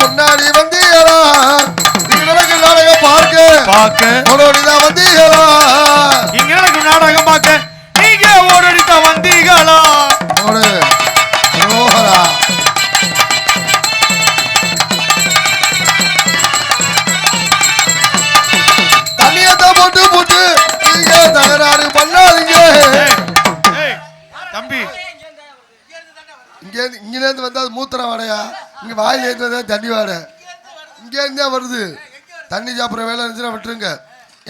முன்னாடி வந்தீங்களா எனக்கு நாடகம் பார்க்க ஓடோடிதான் வந்தீங்களா இங்க எனக்கு நாடகம் பார்க்க நீங்க ஓடோடிதான் வந்தீங்களா ஓடு ஓஹரா தண்ணியத்தான் போட்டு போட்டு நீங்க தகராறு பண்ணாதீங்க தம்பி இங்கிருந்து வந்தா மூத்திர வாடையா இங்க வாயில இருந்து தண்ணி வாடை இங்க இருந்தா வருது தண்ணி சாப்பிட்ற வேலை இருந்துச்சுன்னா விட்டுருங்க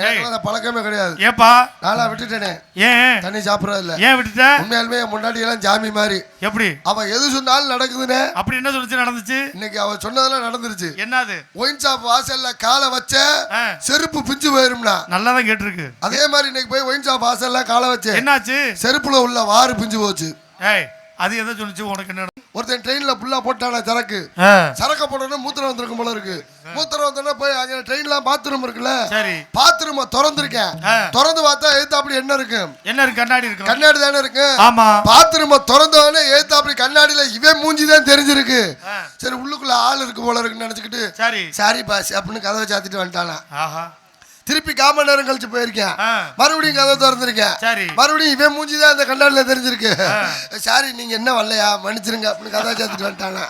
எனக்கு பழக்கமே கிடையாது ஏப்பா நானா விட்டுட்டேனே ஏன் தண்ணி சாப்பிடறது இல்ல ஏன் விட்டுட்ட உண்மையாலுமே முன்னாடி எல்லாம் ஜாமி மாதிரி எப்படி அவ எது சொன்னாலும் நடக்குதுன்னு அப்படி என்ன சொல்லிச்சு நடந்துச்சு இன்னைக்கு அவ சொன்னதெல்லாம் நடந்துருச்சு என்னது ஒயின் ஷாப் வாசல்ல காலை வச்ச செருப்பு பிஞ்சு போயிரும்னா நல்லாதான் கேட்டிருக்கு அதே மாதிரி இன்னைக்கு போய் ஒயின் ஷாப் வாசல்ல காலை வச்ச என்னாச்சு செருப்புல உள்ள வாறு பிஞ்சு போச்சு அது எதை சொல்லிச்சு உனக்கு என்ன ஒருத்தன் ட்ரெயின்ல புல்லா போட்டான சரக்க போடணும் மூத்திரம் வந்திருக்கும் போல இருக்கு மூத்திரம் வந்தோடனே போய் அங்க ட்ரெயின்ல பாத்ரூம் இருக்குல்ல பாத்ரூம் திறந்துருக்கேன் திறந்து பார்த்தா எழுத்தாப்படி என்ன இருக்கு கண்ணாடி இருக்கு கண்ணாடி தானே இருக்கு ஆமா பாத்ரூம் திறந்தோடனே எழுத்தாப்படி கண்ணாடியில இவன் மூஞ்சிதான் தெரிஞ்சிருக்கு சரி உள்ளுக்குள்ள ஆள் இருக்கு போல இருக்குன்னு நினைச்சுக்கிட்டு சாரி பாஸ் அப்படின்னு கதவை சாத்திட்டு வந்துட்டானா திருப்பி 1/4 மணி நேரம் கழிச்சு போயிருக்கேன் மறுபடியும் கதை திறந்திருக்கேன் மறுபடியும் இவன் மூஞ்சிதான் அந்த கண்ணாடியில தெரிஞ்சிருக்கு சாரி நீங்க என்ன வரலையா மன்னிச்சிருங்க அப்படின்னு கதை சாத்திட்டு வந்துட்டானா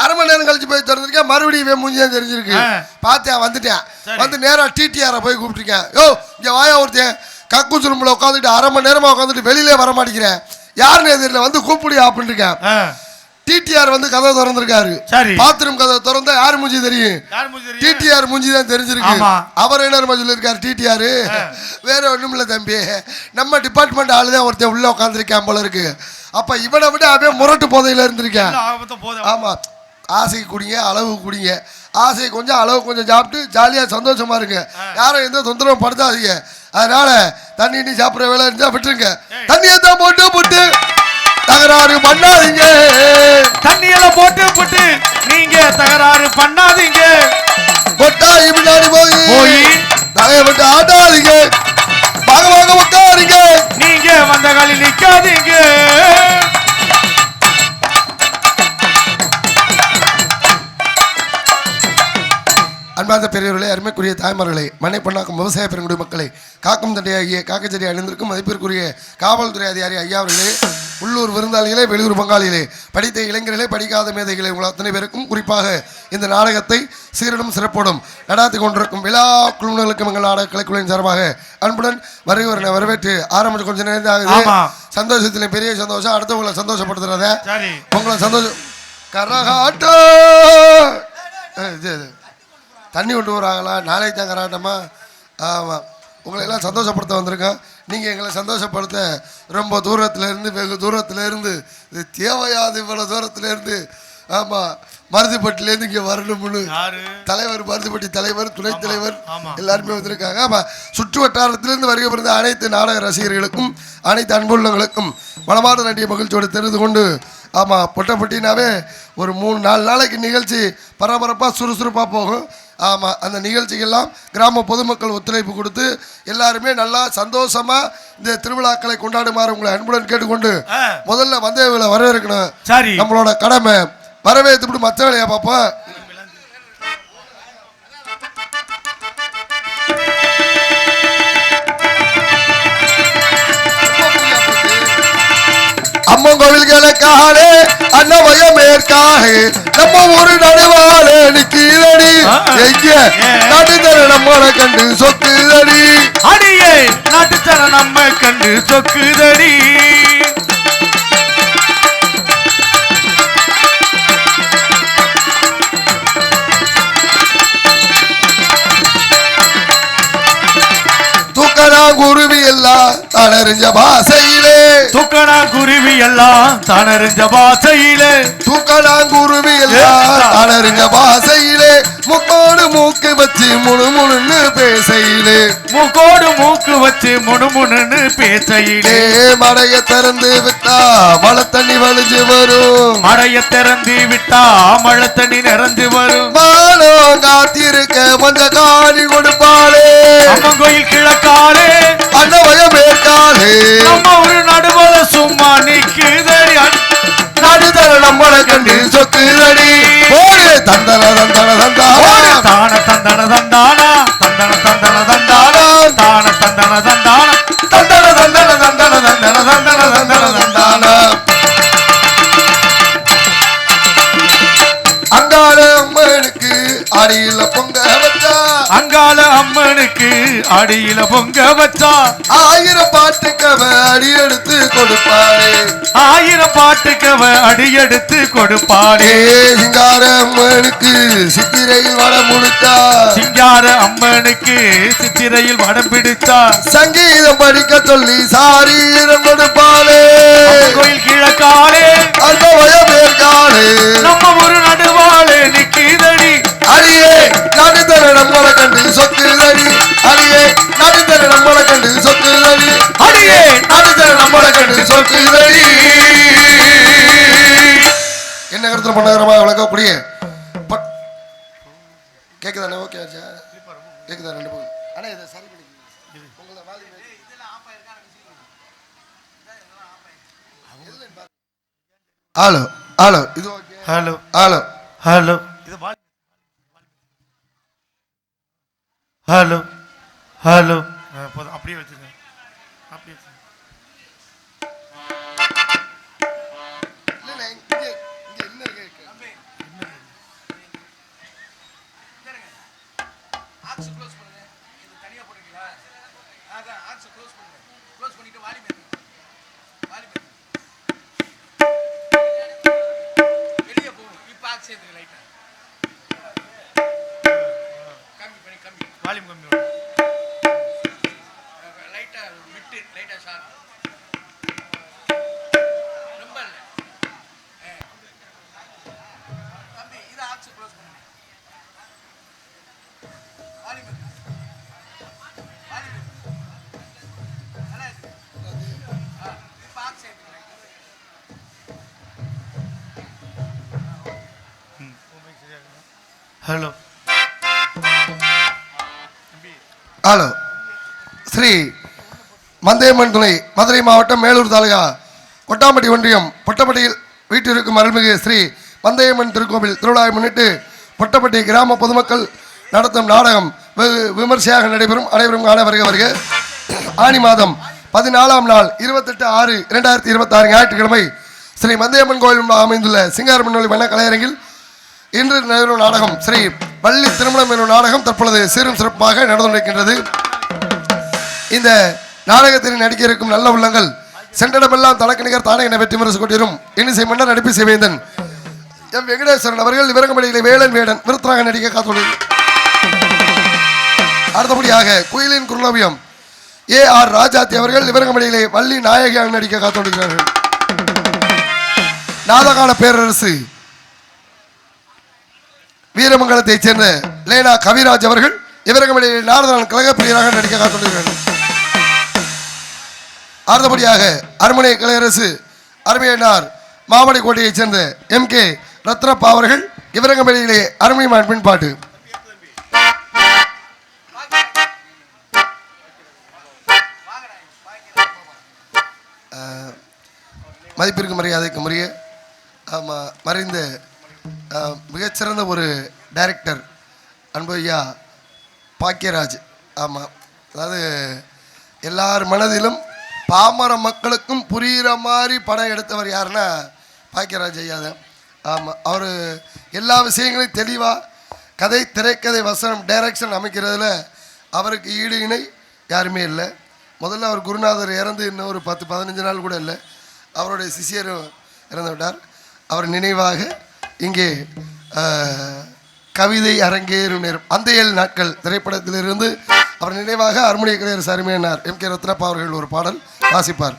1/2 மணி நேரம் கழிச்சு போய் திறந்திருக்கேன் மறுபடியும் இவன் மூஞ்சிதான் தெரிஞ்சிருக்கு பார்த்தேன் வந்துட்டேன் வந்து நேரா டிடிஆரை போய் கூப்பிட்டுருக்கேன் யோ இங்க வாயா ஒருத்தன் கக்கூஸ் ரூம்ல உட்காந்துட்டு 1/2 மணி நேரமா உட்காந்துட்டு வெளியிலே வர மாட்டேங்கிறேன் யாருன்னு எதிரில் வந்து கூப்பிடியா அப்படின்னு இருக்கேன் டிடிஆர் வந்து கதை திறந்திருக்காரு பாத்ரூம் கதை திறந்தா யாரு மூஞ்சி தெரியும் டிடிஆர் மூஞ்சி தான் தெரிஞ்சிருக்கு அவர் என்ன சொல்லிருக்காரு டிடிஆர் வேற ஒண்ணும் இல்ல தம்பி நம்ம டிபார்ட்மெண்ட் ஆளுதான் ஒருத்தன் உள்ள உட்காந்துருக்கேன் போல இருக்கு அப்ப இவனை விட அப்படியே முரட்டு போதையில இருந்திருக்கேன் ஆமா ஆசைக்கு குடிங்க அளவு குடிங்க ஆசை கொஞ்சம் அளவு கொஞ்சம் சாப்பிட்டு ஜாலியா சந்தோஷமா இருங்க யாரும் எந்த தொந்தரவும் படுத்தாதீங்க அதனால தண்ணி சாப்பிட்ற வேலை இருந்தா விட்டுருங்க தண்ணியை தான் போட்டு தகராறு பண்ணாதீங்க தண்ணியில போட்டு நீங்க தகராறு பண்ணாதீங்க கொட்டாயி முன்னாடி போய் நகைய விட்டு ஆட்டாதீங்க வாங்க உட்காருங்க நீங்க வந்த காலி நிக்காதீங்க அன்பார்ந்த பெரியவர்களே அருமைக்குரிய தாய்மார்களே மண்ணை பொன்னாக்கும் விவசாய பெருங்குடி மக்களை காக்கும் தண்டையாகிய காக்கச்செடி அணிந்திருக்கும் மதிப்பிற்குரிய காவல்துறை அதிகாரி ஐயா அவர்களே உள்ளூர் விருந்தாளிகளே வெளியூர் பங்காளிகளே படித்த இளைஞர்களே படிக்காத மேதைகளே உங்கள் அத்தனை பேருக்கும் குறிப்பாக இந்த நாடகத்தை சீரடும் சிறப்போடும் நடாத்தி கொண்டிருக்கும் விழா குழுவினர்களுக்கும் எங்கள் நாடக கலைக்குழுவின் சார்பாக அன்புடன் வருகிறவரை வரவேற்று ஆரம்பிச்சு கொஞ்சம் நேரம் ஆகுது சந்தோஷத்துல பெரிய சந்தோஷம் அடுத்தவங்களை சந்தோஷப்படுத்துறத உங்களை சந்தோஷம் கரகாட்டோ தண்ணி கொண்டு வராங்களா நாளைக்கு தான் கராட்டமா ஆமாம் உங்களை எல்லாம் சந்தோஷப்படுத்த வந்திருக்கோம் நீங்கள் எங்களை சந்தோஷப்படுத்த ரொம்ப தூரத்துலேருந்து வெகு தூரத்துலேருந்து இது தேவையாது இவ்வளோ தூரத்துலேருந்து ஆமாம் மருதுப்பட்டிலேருந்து இங்கே வரணும்னு தலைவர் மருதுப்பட்டி தலைவர் துணைத் தலைவர் எல்லாருமே வந்திருக்காங்க ஆமாம் சுற்று வட்டாரத்திலிருந்து வருகை பிறந்த அனைத்து நாடக ரசிகர்களுக்கும் அனைத்து அன்புள்ளங்களுக்கும் மனமார்ந்த நன்றிய மகிழ்ச்சியோடு தெரிந்து கொண்டு ஆமாம் பொட்டப்பட்டினாவே ஒரு 3-4 நாளைக்கு நிகழ்ச்சி பரபரப்பாக சுறுசுறுப்பாக போகும் ஆமாம் அந்த நிகழ்ச்சிகள்லாம் கிராம பொதுமக்கள் ஒத்துழைப்பு கொடுத்து எல்லாருமே நல்லா சந்தோஷமாக இந்த திருவிழாக்களை கொண்டாடுமாறு உங்களை அன்புடன் கேட்டுக்கொண்டு முதல்ல வந்தவங்களை வரவேற்கணும் நம்மளோட கடமை வரவேற்று மற்ற வேலையா பாப்பா அம்மன் கோவில் கிழக்காலே அன்னமயம் மேற்காகே நம்ம ஒரு நடுவாளே நிக்கீதடி எங்க நடுத்தர நம்மளை கண்டு சொக்குதடி அடியே நடுத்தர நம்ம கண்டு சொக்குதடி குருவி எல்லாம் தனறிஞ்ச பாசையிலே குருவி எல்லாம் தனறிஞ்ச பாசையிலே குருவி எல்லாம் தனறிஞ்ச பாசையிலே முக்கோடு மூக்கு வச்சு முணுமுணுன்னு பேசையிலே பேசையிலே மடைய திறந்து விட்டா மழை தண்ணி வலிஞ்சு வரும் மடைய திறந்து விட்டா மழை தண்ணி நிறைஞ்சு வரும் மானோ காத்திருக்க கொஞ்ச காணி கொடுப்பாளே அம்மன் கோயில் கிழக்காலே அன்னமயம் மேற்காலே நம்ம ஒரு நடுவல சும்மா நிக்குதடி நடுதர நம்மளை கண்டு சொக்குதடி போடு தந்தானா தந்தன தந்தன தந்தானா தான தந்தன தந்தானா தந்தன தந்தன தந்தன தந்தன தந்தன தந்தன தந்தானா அங்காள அம்மனுக்கு அடியில பொங்க வச்சா அங்காள அம்மனுக்கு அடியில பொங்க வச்சா 1000 பாட்டுக்கவ அடி எடுத்து கொடுப்பாளே 1000 பாட்டுக்கவ அடி எடுத்து கொடுப்பாளே சிங்கார அம்மனுக்கு சித்திரையில் வடம் முடித்தா சிங்கார அம்மனுக்கு சித்திரையில் வடம் பிடித்தா சங்கீதம் படிக்க சொல்லி சாரீரம் கொடுப்பாளே கோயில் கிழக்காலே அந்த வயமேற்காலே நம்ம ஒரு நடுவாளே நிக்கிதடி அடியே நடுத்தர நம்மளை கண்டு சொத்துதடி அடியே நடுத்தர நம்மளை கண்டு சொத்துதடி அடியே நடுத்தர நம்மளை கண்டு சொத்துதடி என்ன கருத்துல பண்ணாரமா விளக்கக்கூடிய கேக்குதானே ஓகே ஆச்சா கேக்குதா 2 பேரும் அண்ணா இதை சரி பண்ணி உங்களை வாலி ஹலோ ஹலோ இது ஓகே ஹலோ ஹலோ ஹலோ இது ஹலோ ஹலோ போதும் அப்படியே வச்சுருங்க அப்படியே இல்லைண்ணே இங்கே இங்கே என்ன இருக்கு ஆக்ஸ் க்ளோஸ் பண்ணுங்க இது தனியா போடுறீங்களா அதான் ஆக்ஸ் க்ளோஸ் பண்ணுங்க க்ளோஸ் பண்ணிட்டு வால்யூம் வெளிய போகும் இப்போ ஆக்ஸ் ஏத்துங்க லைட்டா கம்மி வால்யூம் கம்மி லைட்டா விட்டு லைட்டா ஷார்ட் ரொம்ப இல்ல தம்பி இது ஆக்ஸ் க்ளோஸ் பண்ணுங்க வால்யூம் நல்லா இருக்கு இப்போ ஆக்ஸ் ஏத்துங்க ஹலோ ஹலோ ஸ்ரீ மந்தையம்மன் துணை மதுரை மாவட்டம் மேலூர் தாலுகா கொட்டாம்பட்டி ஒன்றியம் பொட்டப்பட்டியில் வீட்டிற்கும் அருள்மிகு ஸ்ரீ மந்தையம்மன் திருக்கோவில் திருவிழாவை முன்னிட்டு பொட்டப்பட்டி கிராம பொதுமக்கள் நடத்தும் நாடகம் வெகு விமர்சையாக நடைபெறும். அனைவரும் காண வருக. ஆனி மாதம் 14ஆம் நாள் 28/6/2026 ஞாயிற்றுக்கிழமை ஸ்ரீ மந்தையம்மன் கோயில் அமைந்துள்ள சிங்காரமண்ணொலி வண்ண கலையரங்கில் இன்று நடைபெறும் நாடகம் ஸ்ரீ வள்ளி திருமணம் எனும் நாடகம் தற்பொழுது சீரும் சிறப்பாக நடந்து கொண்டிருக்கின்றது. இந்த நாடகத்தில் நடிக்க இருக்கும் நல்ல உள்ளங்கள் சென்றடமெல்லாம் தனக்கு நிகர் தானே என வெற்றி முரசு கொண்டிரும் இன்னிசை மன்னர் நடிப்பு செய்வேந்தன் எம் வெங்கடேஸ்வரன் அவர்கள் விவரங்கமடியிலே வேலன் வேடன் விருத்தராக நடிக்க காத்துள்ளது. அடுத்தபடியாக குயிலின் குருநவியம் AR ராஜாத்தி அவர்கள் விவரங்கமடியிலே வள்ளி நாயகியாக நடிக்க காத்துள்ளார்கள். நாதகான பேரரசு வீரமங்கலத்தைச் சேர்ந்த லேனா கவிராஜ் அவர்கள் இவரகமடியிலே நாரதன் கழகப்பிரியராக நடிக்க காத்துள்ளார்கள். அடுத்தபடியாக அரண்மனை கலையரசு அருமையனார் மாவடிக்கோட்டையைச் சேர்ந்த MK ரத்னப்பா அவர்கள் இவரகமடியிலே அருமையான பின்பாட்டு. மதிப்பிற்கு மரியாதைக்கு முறைய மறைந்த மிகச்சிறந்த ஒரு டைரக்டர் அன்பு ஐயா பாக்கியராஜ். ஆமாம், அதாவது எல்லார் மனதிலும் பாமர மக்களுக்கும் புரிகிற மாதிரி படம் எடுத்தவர் யாருன்னா பாக்கியராஜ் ஐயா தான். ஆமாம், அவர் எல்லா விஷயங்களையும் தெளிவாக கதை, திரைக்கதை, வசனம், டைரக்ஷன் அமைக்கிறதுல அவருக்கு ஈடு இணை யாருமே இல்லை. முதல்ல அவர் குருநாதர் இறந்து இன்னும் ஒரு 10-15 நாள் கூட இல்லை. அவருடைய சிஷியரும் இறந்து விட்டார். அவர் நினைவாக இங்கே கவிதை அரங்கேறும் நேரம் அந்த 7 நாட்கள் திரைப்படத்திலிருந்து அவர் நினைவாக அருண்மொழி கலையரசு அருமையனார் MK ரத்னப்பா அவர்கள் ஒரு பாடல் வாசிப்பார்.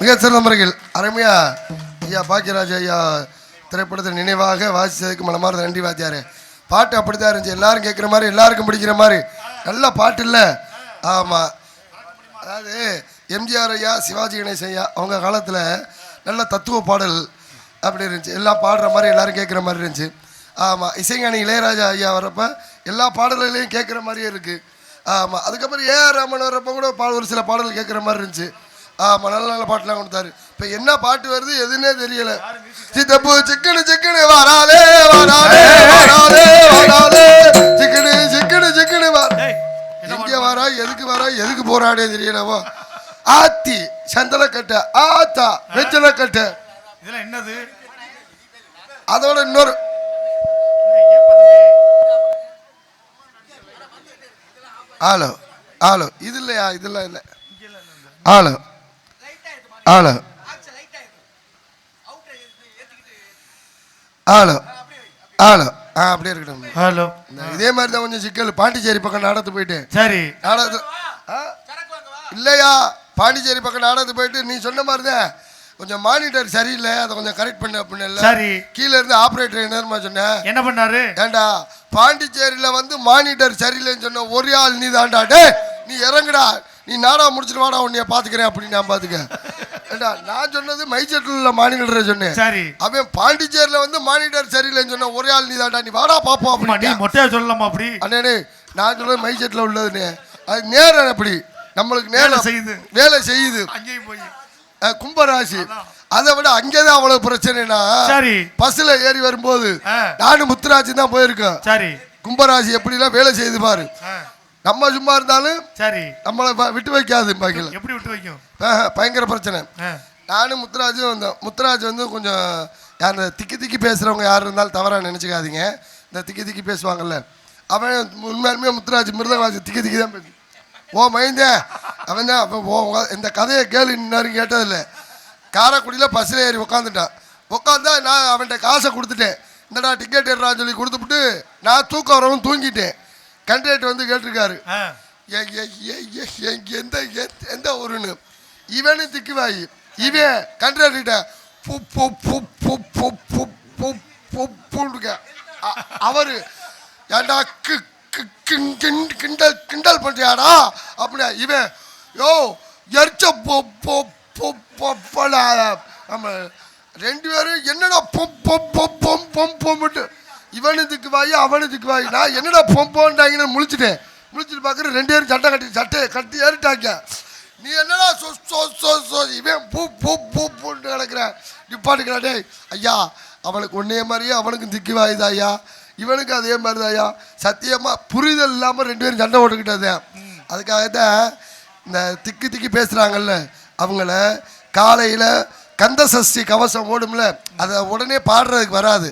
மிக சிறந்த முறையில் அருமையா ஐயா பாக்கியராஜ் ஐயா திரைப்படத்தில் நினைவாக வாசித்ததுக்கு மனமார்ந்த நன்றி வாத்தியாரு. பாட்டு அப்படித்தான் இருந்துச்சு, எல்லாரும் கேட்குற மாதிரி எல்லாருக்கும் பிடிக்கிற மாதிரி நல்ல பாட்டு இல்லை. ஆமாம், அதாவது எம்ஜிஆர் ஐயா சிவாஜி கணேசன் ஐயா அவங்க காலத்தில் நல்ல தத்துவ பாடல் அப்படி இருந்துச்சு, எல்லாம் பாடுற மாதிரி எல்லாரும் கேட்குற மாதிரி இருந்துச்சு. ஆமாம், இசைஞானி இளையராஜா ஐயா வரப்போ எல்லா பாடல்களையும் கேட்குற மாதிரியே இருக்குது. ஆமாம், அதுக்கப்புறம் ஏஆர் ரமன் வரப்போ கூட ஒரு சில பாடல் கேட்குற மாதிரி இருந்துச்சு. ஆமாம், நல்ல நல்ல பாட்டுலாம் கொடுத்தாரு. இப்போ என்ன பாட்டு வருது எதுன்னே தெரியல. சித்தப்பு சிக்கனு சிக்கனு வராலே வராலே வராலே வராலே சிக்கனு சிக்கனு சிக்கனு எங்கே வரா எதுக்கு வரா எதுக்கு போராடே தெரியலவோ. ஆத்தி சந்தனக்கட்டை ஆத்தா வெச்சனக்கட்டை இதெல்லாம் என்னது? அதோட இன்னொரு ஆலோ ஆலோ இது இல்லையா, இதெல்லாம் இல்லை. ஆலோ ஆலோ ஆலோ ஆலோ அப்படியே இருக்கட்டும். ஹலோ, இதே மாதிரி தான் கொஞ்சம் சிக்கல். பாண்டிச்சேரி பக்கம் நாடகத்து போயிட்டு சரி நாடகத்து இல்லையா, பாண்டிச்சேரி பக்கம் நாடகத்து போயிட்டு நீ சொன்ன மாதிரி தான் கொஞ்சம் மானிட்டர் சரியில்லை, அதை கொஞ்சம் கரெக்ட் பண்ண அப்படின்னு சரி கீழே இருந்து ஆப்ரேட்டர் என்ன சொன்னேன், என்ன பண்ணாரு? ஏண்டா பாண்டிச்சேரியில வந்து மானிட்டர் சரியில்லைன்னு சொன்ன ஒரே ஆள் நீ தான்டா, டே நீ இறங்குடா, நீ நாடகம் முடிச்சுட்டு வாடா உன்னைய பாத்துக்கிறேன் அப்படின்னு நான் பாத்துக்க. ஏண்டா நான் சொன்னது மைசெட்டில் மானிட்டர் சொன்னேன், சரி அவன் பாண்டிச்சேரியில வந்து மானிட்டர் சரியில்லைன்னு சொன்ன ஒரே ஆள் நீ தான்டா, நீ வாடா பாப்போம் அப்படி. நீ மொட்டையா சொல்லலாமா அப்படி? அண்ணே நான் சொல்றது மைசெட்டில் உள்ளதுன்னு, அது நேரம் அப்படி நம்மளுக்கு நேரம் செய்யுது வேலை செய்யுது. அங்கேயும் போய் கும்பராசி அதை விட அங்கேதான் அவ்வளவு பிரச்சனைனா, சரி பஸ்ல ஏறி வரும்போது நானும் முத்துராஜ் தான் போயிருக்கேன். சரி கும்பராசி எப்படிலாம் வேலை செய்து பாரு, நம்ம சும்மா இருந்தாலும் சரி நம்மளை விட்டு வைக்காது. பாக்கல எப்படி விட்டு வைக்கும், பயங்கர பிரச்சனை. நானும் முத்துராஜும் வந்தோம். முத்துராஜ் வந்து கொஞ்சம் யார் திக்கி திக்கி பேசுறவங்க யார் இருந்தாலும் தவறா நினைச்சுக்காதீங்க, இந்த திக்கி திக்கி பேசுவாங்கல்ல அவன் உண்மையாலுமே முத்துராஜ் மிருதவாசி திக்கி திக்கி தான் பேசு. ஓ மைந்தேன் அவன் தான். அப்போ இந்த கதையை கேளு, இன்னும் கேட்டதில்லை. காரைக்குடியில் பஸ்ஸில் ஏறி உட்காந்துட்டான். உட்காந்தா நான் அவன்கிட்ட காசை கொடுத்துட்டேன், இந்தடா டிக்கெட் ஏறான்னு சொல்லி கொடுத்துட்டு நான் தூக்கம் வரவும் தூங்கிட்டேன். கண்டக்டர் வந்து கேட்டிருக்காரு எந்த எந்த ஊருன்னு. இவனு திக்குவாயி, இவன் கண்டக்டர்கிட்ட அவரு ஏண்டா கிண்டல் கிண்டல் பண்றியாடா அப்படியா, இவன் யோ எரிச்ச நம்ம ரெண்டு பேரும் என்னடா பொம்ட்டு இவனுக்கு வாயி அவனுக்கு வாயி. நான் என்னடா பொம்போன்ட்டாங்கன்னு முழிச்சிட்டேன். முழிச்சிட்டு பார்க்குற ரெண்டு பேரும் சட்டை கட்டி ஏறிட்டாங்க. நீ என்னடா இவன் பூன்னு கிடக்குற நிப்பாட்டுக்கிறாடே. ஐயா அவனுக்கு ஒன்னே மாதிரியே அவனுக்கும் திக்கி வாயுதா ஐயா, இவனுக்கு அதே மாதிரி தான் ஐயா. சத்தியமாக புரிதல் இல்லாமல் ரெண்டு பேரும் சண்டை ஓட்டுக்கிட்டது. அதுக்காகத்தான் இந்த திக்கி திக்கி பேசுகிறாங்கல்ல அவங்கள காலையில் கந்த சஷ்டி கவசம் ஓடும்ல, அதை உடனே பாடுறதுக்கு வராது.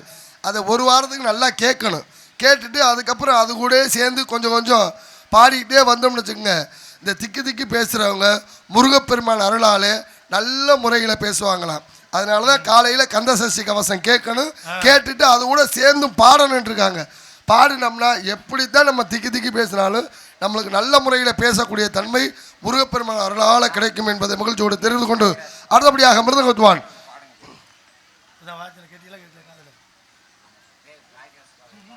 அதை ஒரு வாரத்துக்கு நல்லா கேட்கணும். கேட்டுட்டு அதுக்கப்புறம் அது கூட சேர்ந்து கொஞ்சம் கொஞ்சம் பாடிக்கிட்டே வந்தோம்னு வச்சுக்கோங்க, இந்த திக்கி திக்கி பேசுகிறவங்க முருகப்பெருமான் அருளாலே நல்ல முறையில் பேசுவாங்களாம். அதனால தான் காலையில் கந்த சஷ்டி கவசம் கேட்கணும். கேட்டுட்டு அது கூட சேர்ந்தும் பாடணுன்ட்டு இருக்காங்க. பாடினோம்னா எப்படி தான் நம்ம திக்கி திக்கி பேசினாலும் நம்மளுக்கு நல்ல முறையில் பேசக்கூடிய தன்மை முருகப்பெருமான் அருளால் கிடைக்கும் என்பதை மகிழ்ச்சியோடு தெரிந்து கொண்டு அடுத்தபடியாக மிருதங்கத்துவான்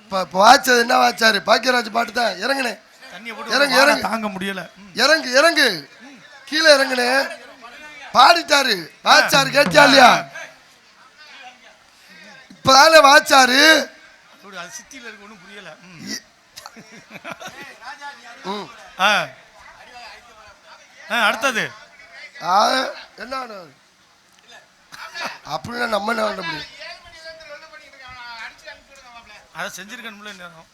இப்போ வாய்ச்சது என்ன வாய்ச்சாரு? பாக்கியராஜ் பாட்டு தான். இறங்குனே இறங்கு இறங்கு தாங்க முடியல, இறங்கு இறங்கு கீழே இறங்குனே பாடிட்டாரு. வாய்ச்சாரு கேட்டியா இல்லையா? இப்பதானே வாய்ச்சாரு. சித்தியில இருக்கு ஒன்றும் புரியல. அடுத்தது என்ன அப்படின்னா நம்ம என்ன பண்ண முடியும்? அதை செஞ்சிருக்கணும்ல நேரம்.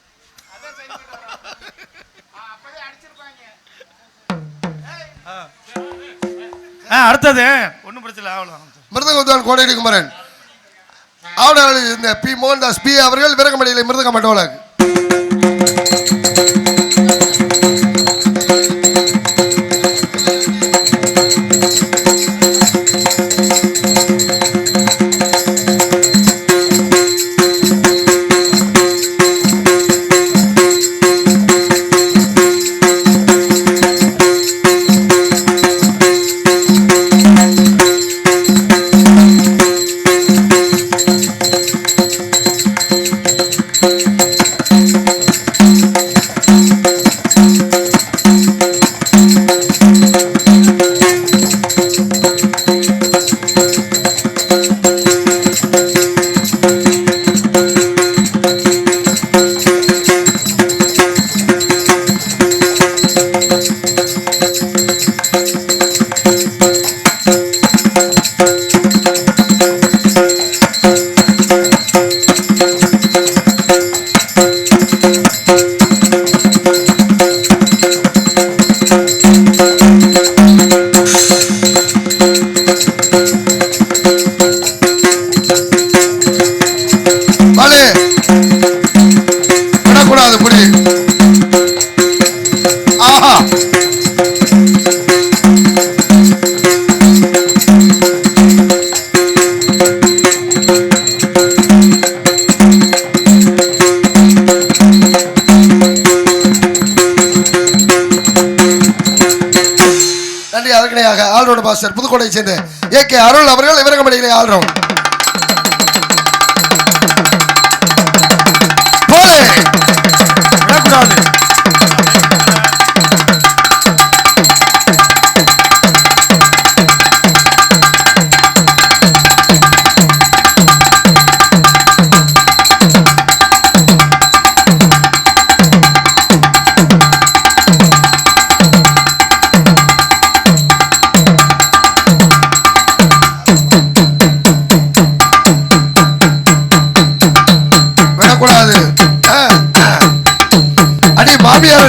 அடுத்தது ஒன்றும் பிரச்சனை ஆகல. மிருதங்கத்தான் கோடையடி குமரன் அவர்கள் இந்த பி மோகன்தாஸ் பி அவர்கள் விரகமடையில் மிருதங்க மண்டோலக் புதுக்கோட்டை சேர்ந்த ஏ.கே. அருள் அவர்கள் இவரங்கமடியிலே ஆள்றோம்.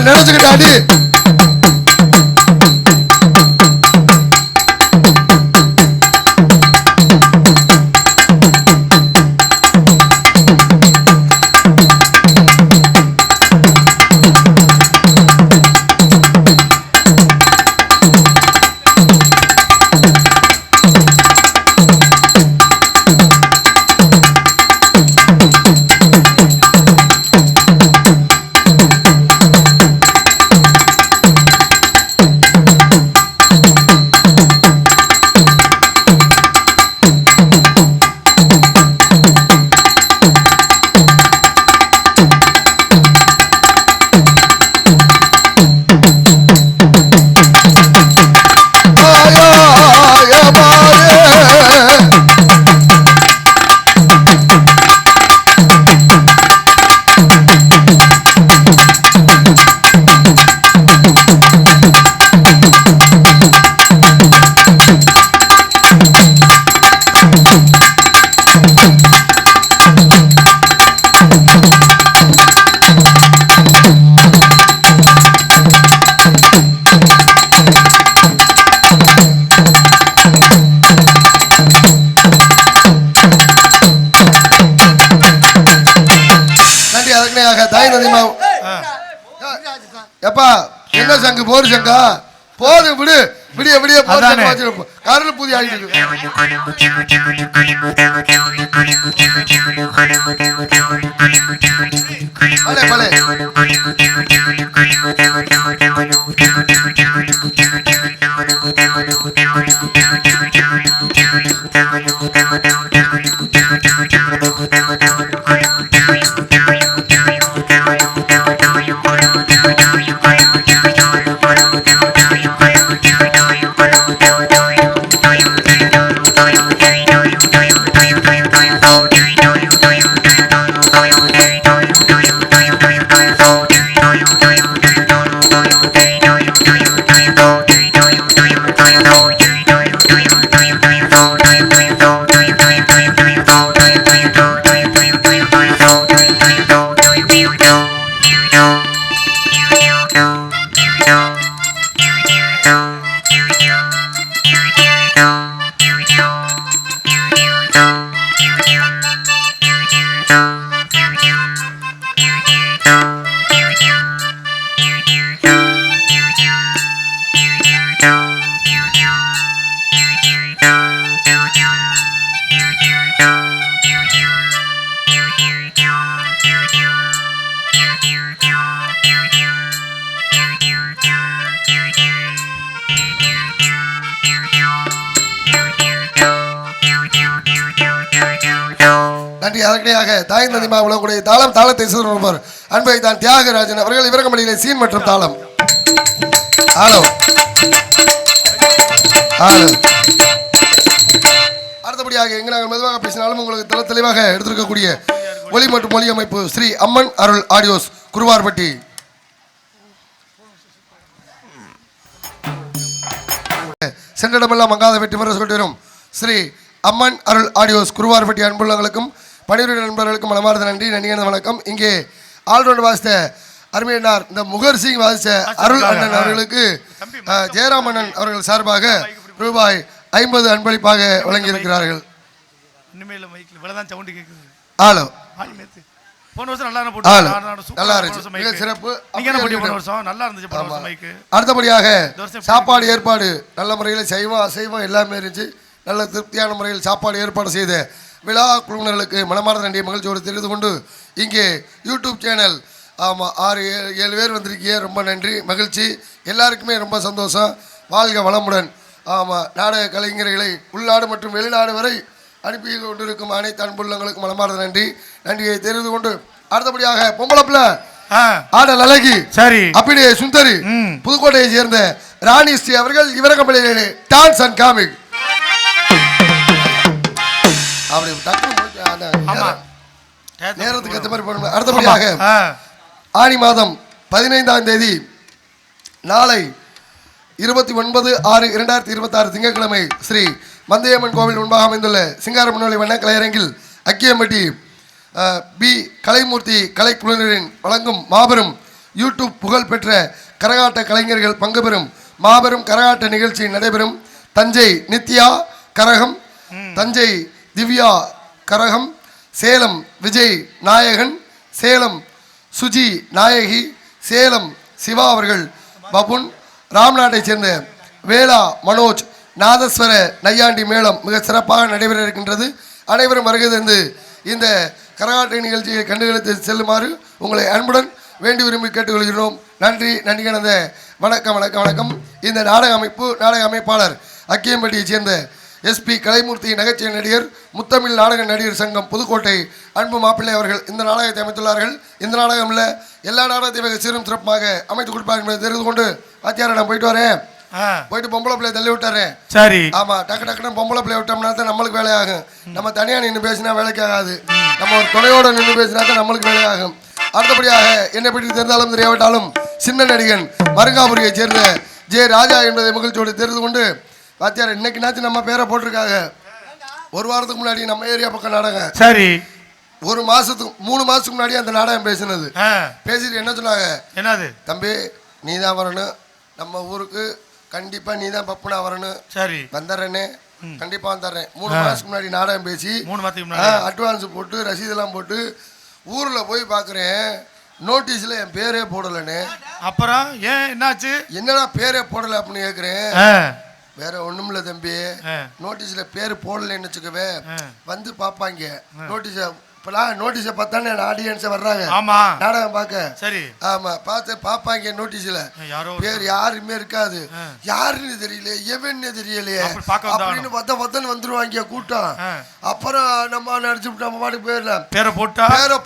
நினைச்சுக்கிட்டு அடி எப்பா என்ன சங்கு போர் சங்கா போது விடு விடிய விடிய கருள் புதிய ஆகிட்டு தாய் நதி மாவுடைய தாளம் தாளத்தை சொல்வார் அன்பை தான் தியாகராஜன் அவர்கள் இவரங்கமடியிலே சீன் மற்றும் தாளம் அடுத்தபடியாக எங்க நாங்கள் மெதுவாக பேசினாலும் உங்களுக்கு தெளிவாக எடுத்திருக்கக்கூடிய ஒலி மற்றும் மொழி அமைப்பு ஸ்ரீ அம்மன் அருள் ஆடியோஸ் குருவார்பட்டி. சென்றிடமெல்லாம் மங்காத வெற்றி பெற சொல்லி வரும் ஸ்ரீ அம்மன் அருள் ஆடியோஸ் குருவார்பட்டி அன்புள்ளவங்களுக்கும் பணியுடைய நண்பர்களுக்கும் மனமார்ந்த நன்றி நன்றியான வணக்கம். இங்கே ஆல்ரவுண்ட் வாசித்த அருமையினார் இந்த முகர் சிங் வாசித்த அருள் அண்ணன் அவர்களுக்கு ஜெயராமண்ணன் அவர்கள் சார்பாக ரூபாய் 50 அன்பளிப்பாக வழங்கியிருக்கிறார்கள். ஆலோ போன வருஷம் நல்லா நல்லா இருந்துச்சு, மிக சிறப்பு. நல்லா இருந்துச்சு. அடுத்தபடியாக சாப்பாடு ஏற்பாடு நல்ல முறையில் செய்வோம் அசைவம் எல்லாமே இருந்துச்சு. நல்ல திருப்தியான முறையில் சாப்பாடு ஏற்பாடு செய்த விழா குழுவினர்களுக்கு மனமார்ந்த நன்றியை மகிழ்ச்சியோடு தெரிந்து கொண்டு இங்கே யூடியூப் சேனல் 6-7 பேர் வந்திருக்கீங்க. ரொம்ப நன்றி, மகிழ்ச்சி. எல்லாருக்குமே ரொம்ப சந்தோஷம். வாழ்க வளமுடன். ஆமாம், நாடக கலைஞர்களை உள்நாடு மற்றும் வெளிநாடு வரை அனுப்பி கொண்டிருக்கும் அனைத்து அன்புள்ளங்களுக்கும் மனமார்ந்த நன்றியை தெரிந்து கொண்டு அடுத்தபடியாக பொம்பளப்புல ஆடல் அழகி சரி அப்படியே சுந்தரி புதுக்கோட்டையை சேர்ந்த ராணி ஸ்ரீ அவர்கள் இவரகம்பளியிலே டான்ஸ் அண்ட் காமிக் அப்படி நேரத்துக்கு ஏற்ற மாதிரி போடணும். அடுத்தபடியாக ஆனி மாதம் 15ஆம் தேதி நாளை 29/6/2026 திங்கட்கிழமை ஸ்ரீ மந்தையம்மன் கோவில் முன்பாக அமைந்துள்ள சிங்காரமணி வண்ண கலையரங்கில் அக்கியம்பட்டி பி கலைமூர்த்தி கலைக்குழுவினரின் வழங்கும் மாபெரும் யூடியூப் புகழ் பெற்ற கரகாட்ட கலைஞர்கள் பங்கு பெறும் மாபெரும் கரகாட்ட நிகழ்ச்சி நடைபெறும். தஞ்சை நித்யா கரகம், தஞ்சை திவ்யா கரகம், சேலம் விஜய் நாயகன், சேலம் சுஜி நாயகி, சேலம் சிவா அவர்கள் பபுன், ராம்நாட்டை சேர்ந்த வேளா மனோஜ் நாதஸ்வர நையாண்டி மேளம் மிக சிறப்பாக நடைபெற இருக்கின்றது. அனைவரும் வருகை தந்து இந்த கரகாட்ட நிகழ்ச்சியை கண்டுகளித்து செல்லுமாறு உங்களை அன்புடன் வேண்டி விரும்பி கேட்டுக்கொள்கிறோம். நன்றி கலந்த வணக்கம் வணக்கம் வணக்கம். இந்த நாடக அமைப்பாளர் அக்கியம்பட்டியைச் சேர்ந்த SP கலைமூர்த்தி நகைச்சுவை நடிகர் முத்தமிழ் நாடக நடிகர் சங்கம் புதுக்கோட்டை அன்பு மாப்பிள்ளை அவர்கள் இந்த நாடகத்தை அமைத்துள்ளார்கள். இந்த நாடகம் இல்லை, எல்லா நாடகத்தையும் சீரும் சிறப்பாக அமைத்து கொடுப்பார்கள் என்பதை தெரிந்து கொண்டு வாத்தியார நான் போயிட்டு வரேன். போயிட்டு பொம்பளை பிள்ளைய தள்ளி விட்டாரு. சரி, ஆமா, டக்குன்னு பொம்பளை பிள்ளைய விட்டோம்னா தான் நம்மளுக்கு வேலையாகும். நம்ம தனியா நின்று பேசினா வேலைக்கு ஆகாது. நம்ம ஒரு துணையோட நின்று பேசினா தான் நம்மளுக்கு வேலையாகும். அடுத்தபடியாக என்னை பற்றி தெரிந்தாலும் தெரியாவிட்டாலும் சின்ன நடிகன் மருங்காபுரியை சேர்ந்த ஜே ராஜா என்பதை மகிழ்ச்சியோடு தெரிந்து கொண்டு வாத்தியார் இன்னைக்குனாச்சும் நம்ம பேரை போட்டிருக்காங்க. ஒரு வாரத்துக்கு முன்னாடி நம்ம ஏரியா பக்கம் நாடகம். சரி, 3 மாசத்துக்கு முன்னாடி அந்த நாடகம் பேசினது. பேசிட்டு என்ன சொன்னாங்க, என்னது தம்பி நீ தான் வரணும், நம்ம ஊருக்கு கண்டிப்பா நீ தான் பப்புனா வரணும். சரி, வந்துடுறேனே, கண்டிப்பா வந்துடுறேன். 3 மாசத்துக்கு முன்னாடி நாடகம் பேசி 3 மாசத்துக்கு முன்னாடி அட்வான்ஸ் போட்டு ரசீதெல்லாம் போட்டு ஊர்ல போய் பாக்குறேன், நோட்டீஸ்ல என் பேரே போடலன்னு. அப்புறம் ஏன் என்னாச்சு, என்னடா பேரே போடல அப்படின்னு கேக்குறேன். வேற ஒண்ணும் இல்ல தம்பி, நோட்டீஸ்ல பேரு போடலன்னு வச்சுக்கவே வந்து பாப்பாங்க. நோட்டீஸ பார்த்தானே ஆடியன்ஸ் வர்றாங்க. ஆமா, நாடகம் பார்க்க. சரி, ஆமா, பார்த்து பாப்பாங்க. நோட்டீஸ்ல பேர் யாருமே இருக்காது. யாருன்னு தெரியல, எவன்னு தெரியலையே அப்படின்னு பார்த்தா வந்துருவாங்க கூட்டம். அப்புறம் நம்ம நடிச்சுட்டு நம்ம பாட்டுக்கு போயிடலாம். பேரை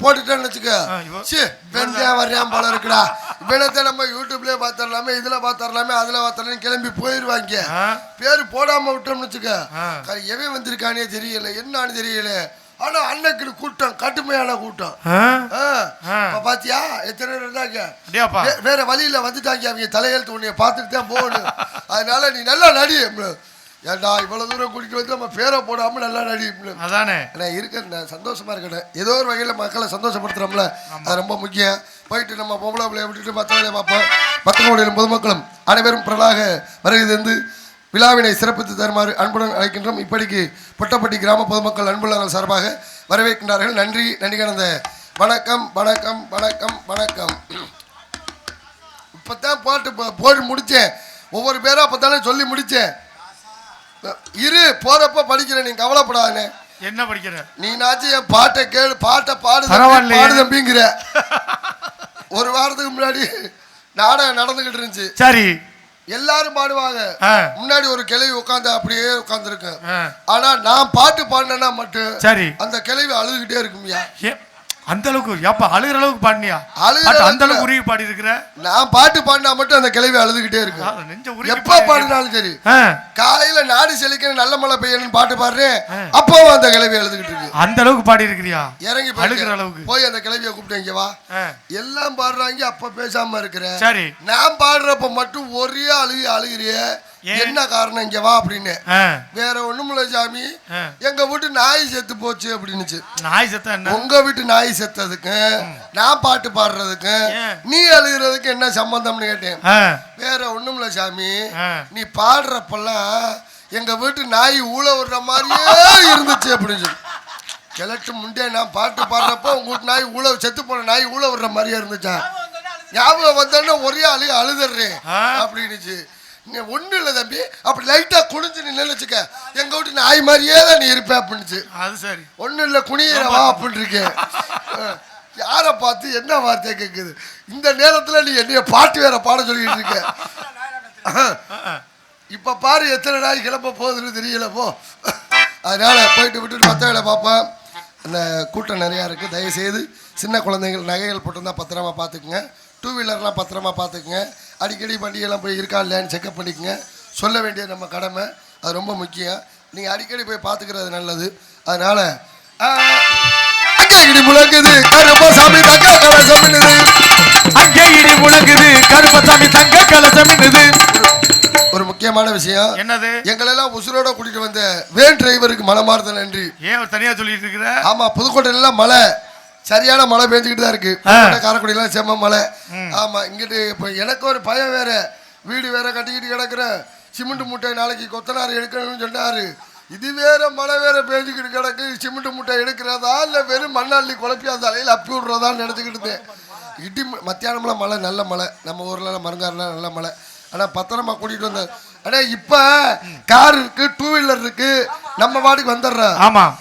போட்டுட்டேன்னு வச்சுக்க, வெந்தயம் வர்றான் போல இருக்குடா, இவனத்தை நம்ம யூடியூப்லயே பாத்திரலாமே, இதுல பாத்திரலாமே, அதுல பாத்திரலாம் கிளம்பி போயிருவாங்க. பேரு போடாம விட்டோம்னு வச்சுக்க, எவன் வந்திருக்கானே தெரியல, என்னான்னு தெரியல. ஆனா அன்னைக்கு கூட்டம் கடுமையான கூட்டம். பாத்தியா எத்தனை பேர் இருந்தாங்க, வேற வழியில வந்துட்டாங்க. அவங்க தலையெழுத்து உன்னைய பார்த்துட்டு தான் போகணும். அதனால நீ நல்லா நடி. ஏண்டா இவ்வளவு தூரம் கூட்டிட்டு வந்து நம்ம பேரை போடாம நல்லா நடி. அதானே இருக்க சந்தோஷமா இருக்கணும். ஏதோ ஒரு வகையில மக்களை சந்தோஷப்படுத்துறோம்ல, அது ரொம்ப முக்கியம். போயிட்டு நம்ம பொம்பளை பிள்ளைய விட்டுட்டு மற்ற வேலையை பார்ப்போம். பத்தனோடைய பொதுமக்களும் அனைவரும் பிறலாக வருகை தந்து விழாவினை சிறப்பித்து தருமாறு அன்புடன் அழைக்கின்றோம். இப்படிக்கு பொட்டப்பட்டி கிராம பொதுமக்கள் அன்புள்ளங்கள் சார்பாக வரவேற்கின்றார்கள். நன்றி கலந்த வணக்கம் வணக்கம் வணக்கம் வணக்கம். இப்பதான் போட்டு முடிச்சேன். ஒவ்வொரு பேரா அப்பத்தானே சொல்லி முடிச்சேன். போறப்ப படிக்கிறேன், நீ கவலைப்படாதே. என்ன படிக்கிற நீனாச்சும் என் பாட்டை கேளு, பாட்டை பாடு தம்பிங்கிற. ஒரு வாரத்துக்கு முன்னாடி நாடகம் நடந்துகிட்டு இருந்துச்சு. சரி, எல்லாரும் பாடுவாங்க. முன்னாடி ஒரு கிளவி உட்காந்து அப்படியே உட்கார்ந்து இருக்கு. ஆனா நான் பாட்டு பாடினா மட்டும் சரி அந்த கிளவி அழுதுகிட்டே இருக்குமியா. அந்த அளவுக்கு அழுகிற அளவுக்கு பாடினியா? அந்த அளவுக்கு உருகி பாடி இருக்கிற. நான் பாட்டு பாடினா மட்டும் அந்த கிளவி அழுதுகிட்டே இருக்கு. எப்ப பாடினாலும் சரி, காலையில நாடு செழிக்க நல்ல மழை பெய்யணும்னு பாட்டு பாடுறேன், அப்பவும் அந்த கிளவி அழுதுகிட்டு இருக்கு. அந்த அளவுக்கு பாடி இருக்கிறியா? இறங்கி அழுகிற அளவுக்கு போய் அந்த கிளவியை கூப்பிட்டு இங்க வா. எல்லாம் பாடுறாங்க, அப்ப பேசாம இருக்கிற. சரி, நான் பாடுறப்ப மட்டும் ஒரே அழுகிறிய என்ன காரணம் இங்க வா அப்படின்னு. வேற ஒண்ணுமில்ல சாமி, எங்க வீட்டு நாய் செத்து போச்சு அப்படின்னுச்சு. நாய் செத்தா என்ன? உங்க வீட்டு நாய் செத்ததுக்கு நான் பாட்டு பாடுறதுக்கு நீ அழுகிறதுக்கு என்ன சம்பந்தம்னு கேட்டேன். வேற ஒண்ணுமில்ல சாமி, நீ பாடுறப்பெல்லாம் எங்க வீட்டு நாய் ஊழ விடுற மாதிரியே இருந்துச்சு அப்படின்னு சொல்லி. கிழட்டு முண்டே நான் பாட்டு பாடுறப்போ உங்க வீட்டு நாய் ஊழ செத்து போன நாய் ஊழ விடுற மாதிரியே இருந்துச்சா? ஞாபகம் வந்தோன்னா ஒரே அழுதுறேன் அப்படின்னுச்சு. ஒண்ணு இல்ல தம்பி, அப்படி லைட்டா குனிஞ்சு நீ நினைச்சுக்க, எங்க வீட்டு நாய் மாதிரியே தான் நீ இருப்ப அப்படின்னுச்சு. அது சரி, ஒண்ணு இல்ல குனியவா அப்படின்னு இருக்கேன். யார பார்த்து என்ன வார்த்தை கேக்குது? இந்த நேரத்துல நீ என்னைய பாட்டு வேற பாட சொல்லிட்டு இருக்க. இப்ப பாரு எத்தனை நாய் கிளம்ப போகுதுன்னு தெரியல போ. அதனால போயிட்டு விட்டுட்டு மற்ற வேலை பார்ப்பேன். அந்த கூட்டம் நிறையா இருக்குது. தயவுசெய்து சின்ன குழந்தைகள் நகைகள் போட்டிருந்தா பத்திரமா பார்த்துக்குங்க. டூ வீலர்லாம் பத்திரமா பார்த்துக்குங்க. அடிக்கடி வண்டியெல்லாம் போய் இருக்கா இல்லையான்னு செக்அப் பண்ணிக்கோங்க. சொல்ல வேண்டிய நம்ம கடமை, அது ரொம்ப முக்கியம். நீங்கள் அடிக்கடி போய் பார்த்துக்கிறது நல்லது. அதனால் அங்கே இடி முழங்குது கருப்பசாமி தங்க கலசம் என்னது, அங்கே இடி முழங்குது கருப்பசாமி தங்க கலசம் என்னது. ஒரு முக்கியமான விஷயம் என்னது? எங்களெல்லாம் உசுரோட கூட்டிட்டு வந்த வேன் டிரைவருக்கு மனமார்ந்த நன்றி. ஏன் தனியா சொல்லிட்டு இருக்கிற? ஆமா, புதுக்கோட்டையில மழை, சரியான மழை பெஞ்சுக்கிட்டு தான் இருக்கு. காரைக்குடியெல்லாம் செம்ம மழை. ஆமா, இங்கிட்டு இப்போ எனக்கு ஒரு பயம் வேற, வீடு வேற கட்டிக்கிட்டு கிடக்குறேன். சிமெண்ட் மூட்டை நாளைக்கு கொத்தனார் எடுக்கணும்னு சொன்னாரு. இது வேற மழை வேற பெஞ்சுக்கிட்டு கிடக்கு. சிமெண்ட் மூட்டை எடுக்கிறதா இல்லை வெறும் மண்ணாள்ளி குழப்பி அந்த அலையில் அப்பி விடுறதான்னு நினச்சிக்கிட்டு இடி மத்தியானம்லாம் மழை, நல்ல மழை. நம்ம ஊர்லாம் மருங்காரெலாம் நல்ல மழை. ஆனால் பத்திரமா கூட்டிகிட்டு வந்தேன். ஆனால் இப்போ கார் இருக்கு, டூ வீலர் இருக்கு, நம்ம வாட்டுக்கு வந்துடுறோம். ஆமாம்,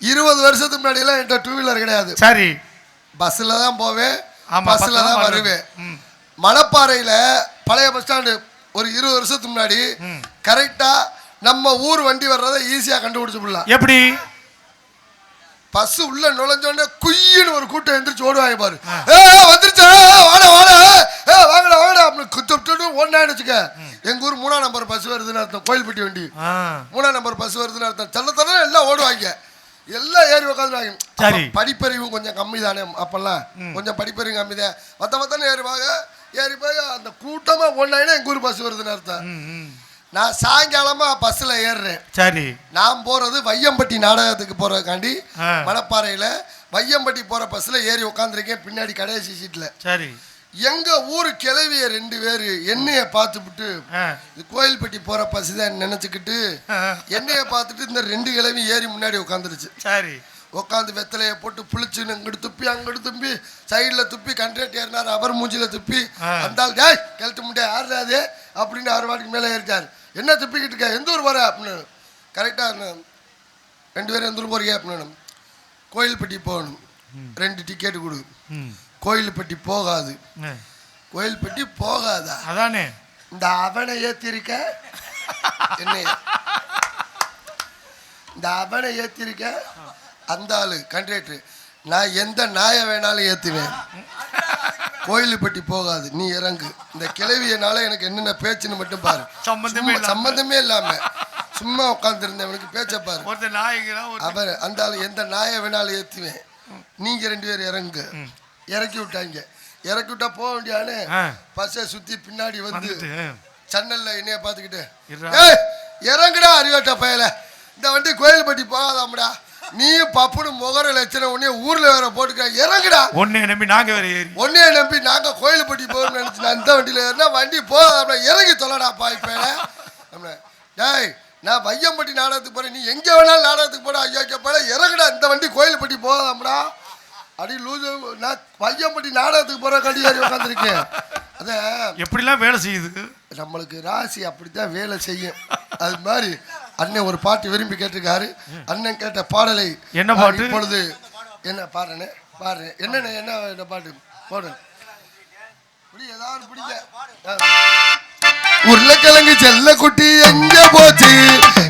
20 வருஷத்துக்கு முன்னாடியெல்லாம் என்கிட்ட டூ வீலர் கிடையாது. சரி, பஸ்ஸில் தான் போவேன், பஸ்ஸில் தான் வருவேன். மணப்பாறையில் பழைய பஸ் ஸ்டாண்டு ஒரு 20 வருஷத்துக்கு முன்னாடி கரெக்டாக நம்ம ஊர் வண்டி வர்றதை ஈஸியாக கண்டுபிடிச்சு போடலாம். எப்படி? பஸ் உள்ள நுழைஞ்சோடனே குயின்னு ஒரு கூட்டம் எந்திரிச்சு ஓடுவாங்க பாரு. வந்துருச்சா, வாடா வாடா, வாங்கடா வாங்கடா அப்படின்னு குத்து ஓடினான்னு வச்சுக்க. எங்க ஊர் 3ஆம் நம்பர் பஸ் வருதுன்னு அர்த்தம். கோயில்பட்டி வண்டி 3ஆம் நம்பர் பஸ் வருதுன்னு அர்த்தம். தள்ள எல்லாம் ஓடுவாங்க, எல்லாம் ஏறி உட்காந்துருவாங்க. படிப்பறிவு கொஞ்சம் கம்மி தானே அப்பெல்லாம், கொஞ்சம் படிப்பறிவு கம்மி தான். மொத்தன்னு ஏறுவாங்க. ஏறி போய் அந்த கூட்டமா ஓடினாங்கன்னா எங்க ஊர் பஸ் வருதுன்னு அர்த்தம். நான் சாயங்காலமா பஸ்ல ஏறுறேன். சரி, நான் போறது வையம்பட்டி நாடகத்துக்கு போறதுக்காண்டி மணப்பாறையில வையம்பட்டி போற பஸ்ல ஏறி உட்காந்துருக்கேன், பின்னாடி கடைசி சீட்ல. சரி, எங்க ஊரு கிளவிய 2 பேரு என்னைய பார்த்துட்டு, கோயில்பட்டி போற பஸ் தான் நினைச்சுக்கிட்டு என்னைய பார்த்துட்டு இந்த 2 கிளவி ஏறி முன்னாடி உட்காந்துருச்சு. சரி, உட்காந்து வெத்தலையை போட்டு புளிச்சுன்னு இங்கிட்டு துப்பி அங்கிட்டு துப்பி சைடில் துப்பி கண்ட்ராக்ட் ஏறினார். அவர் மூஞ்சில துப்பி அந்தாள் டேய் கழுத்து முட்டை ஆடுறாது அப்படின்னு 6 வாட்டிக்கு மேலே ஏறிட்டார். என்ன துப்பிக்கிட்டு இருக்க, எந்த ஊர் வர அப்படின்னு. கரெக்டாக 2 பேரும் எந்த ஊர் போறீங்க அப்படின்னு. கோயில்பட்டி போகணும், 2 டிக்கெட்டு கொடு. கோயில்பட்டி போகாது. கோயில்பட்டி போகாதா? அதானே இந்த அவனை ஏற்றிருக்க, என்ன இந்த அவனை ஏற்றிருக்க அந்த ஆளு கண்ட்ராக்டர். நான் எந்த நாயை வேணாலும் ஏற்றுவேன், கோயிலுப்பட்டி போகாது, நீ இறங்கு. இந்த கிளவியனால எனக்கு என்னென்ன பேச்சுன்னு மட்டும் பாரு. சம்பந்தமே இல்லாம சும்மா உட்காந்துருந்தவனுக்கு பேச்ச பாரு. அவர் அந்த ஆளு எந்த நாயை வேணாலும் ஏற்றுவேன், நீங்க 2 பேரும் இறங்கு. இறக்கி விட்டாங்க. இறக்கி விட்டா போக வேண்டியானே. பஸ்ஸை சுத்தி பின்னாடி வந்து சன்னல்ல என்னைய பார்த்துக்கிட்டு இறங்குடா அறிவாட்ட பயல, இந்த வண்டி கோயில்பட்டி போகாதாம்டா, நீ பப்புனு முகர லட்சணம் உடனே ஊர்ல வேற போட்டுக்க, இறங்குடா. உன்னைய நம்பி நாங்க வேற ஏறி, உன்னைய நம்பி நாங்க கோயில்பட்டி போகணும்னு நினைச்சு நான் இந்த வண்டியில ஏறினா வண்டி போகாத, இறங்கி தொலைடா பாய்ப்பேல. டேய் நான் வையம்பட்டி நாடகத்துக்கு போறேன், நீ எங்க வேணாலும் நாடகத்துக்கு போட. ஐயோ போல இறங்குடா, இந்த வண்டி கோயில்பட்டி போகாதாம்டா. அடி லூசு, நான் வையம்பட்டி நாடகத்துக்கு போற கடி ஏறி உட்காந்துருக்கேன். அதான் எப்படிலாம் வேலை செய்யுது நம்மளுக்கு, ராசி அப்படித்தான் வேலை செய்யும். அது மாதிரி அண்ணன் ஒரு பாட்டு விரும்பி கேட்டிருக்காரு. அண்ணன் கேட்ட பாடலை என்ன பாட்டு இப்பொழுது என்ன பாடுறேன்னு பாரு. என்னென்ன என்ன பாட்டு போடு, ஏதாவது பிடிக்க. உருளைக்கிழங்கு செல்ல குட்டி எங்க போச்சு,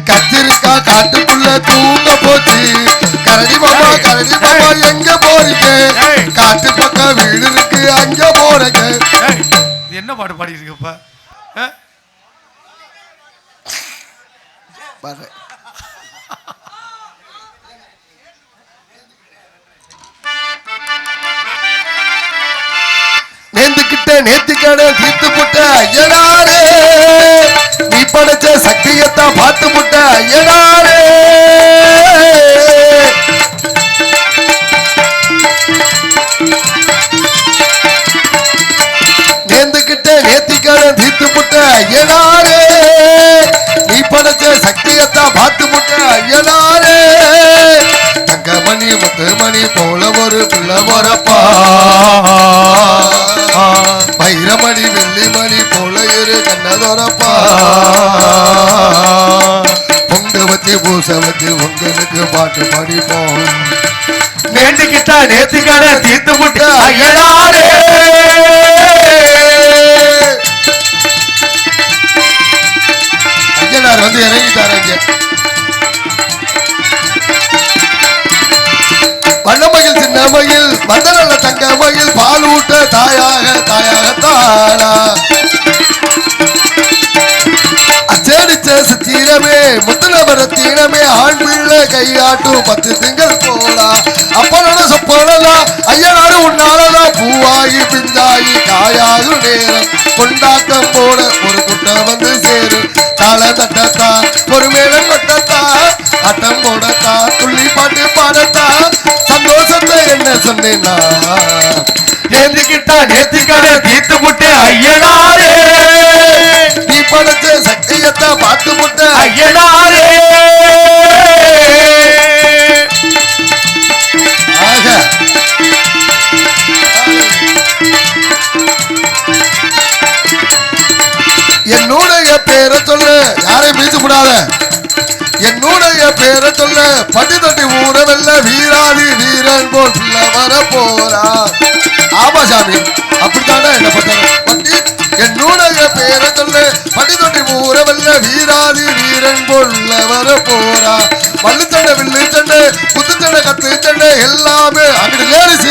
கத்திரிக்கா காட்டுக்குள்ள தூங்க போச்சு, கரடி மாமா எங்க போறீங்க, காட்டு பக்கம் வீடு இருக்கு அங்க போறீங்க. என்ன பாட்டு பாடி இருக்கப்பா பாரு. நேர்ந்துகிட்டே நேத்திக்கடை தீர்த்து புட்ட ஐயனாரே நீ படைச்ச சக்தியத்தான் பார்த்து புட்ட ஐயனாரே நேர்ந்துகிட்ட நேத்திக்கடை தீர்த்து புட்ட ஐயனாரே நீ படைச்ச சக்தியத்தான் பார்த்து புட்ட ஐயனாரே தங்கமணி முத்துமணி போல ஒரு பிள்ளை போறப்பா வைரமணி வெள்ளிமணி போல இரு கண்ணதோரப்பா பொங்க வச்சு பூச வச்சு உங்களுக்கு பாட்டு படிப்போம் நேர்ந்துகிட்ட நேத்திக்கடை தீர்த்து புட்ட ஐயனாரே ஐயனார் வந்து இறங்கிட்டாரு இங்க வண்ணமயில் சின்னமயில் வந்தனல்ல தங்கமயில் பால் ஊட்ட தாயாகத்தானா அச்சடிச்ச சித்திரமே முத்துனவர தீனமே ஆண் பிள்ளை கையாட்டும் 10 திங்கள் போடா அப்பனோட சொப்பனலாம் ஐயனாரு உன்னாலதான் பூவாகி பிஞ்சாகி காயாகும் நேரம் கொண்டாட்டம் போட ஒரு கூட்டம் வந்து சேரும் தாள தட்டத்தா ஒரு மேளம் கொட்டத்தா ஆட்டம் போடத்தா துள்ளி பாட்டு பாடத்தா சந்தோஷத்தை என்ன சொன்னேன்னா நேர்ந்துகிட்ட நேத்திக்கடை தீர்த்து புட்ட ஐயனாரே நீ படைச்ச சக்தியத்தை பார்த்து புட்ட ஐயனாரே ஆக என்னுடைய பேரை சொல்லு யாரையும் மீச்சு விடாத என்னுடைய பேரை சொல்லு பட்டி தொட்டி ஊரவெல்ல வீராதி வீரன் போல் பிள்ளை வர போறா ஆமா சாமி அப்படித்தானே என்ன பண்றாங்க பட்டி என்னுடைய பேரை சொல்லு பட்டி தொட்டி ஊரவெல்ல வீராதி வீரன் போல் வர போறா மல்லுச்சண்டை வில்லு சண்டை குத்துச்சண்டை கத்து சண்டை எல்லாமே அங்கிட்டு லேடிஸ்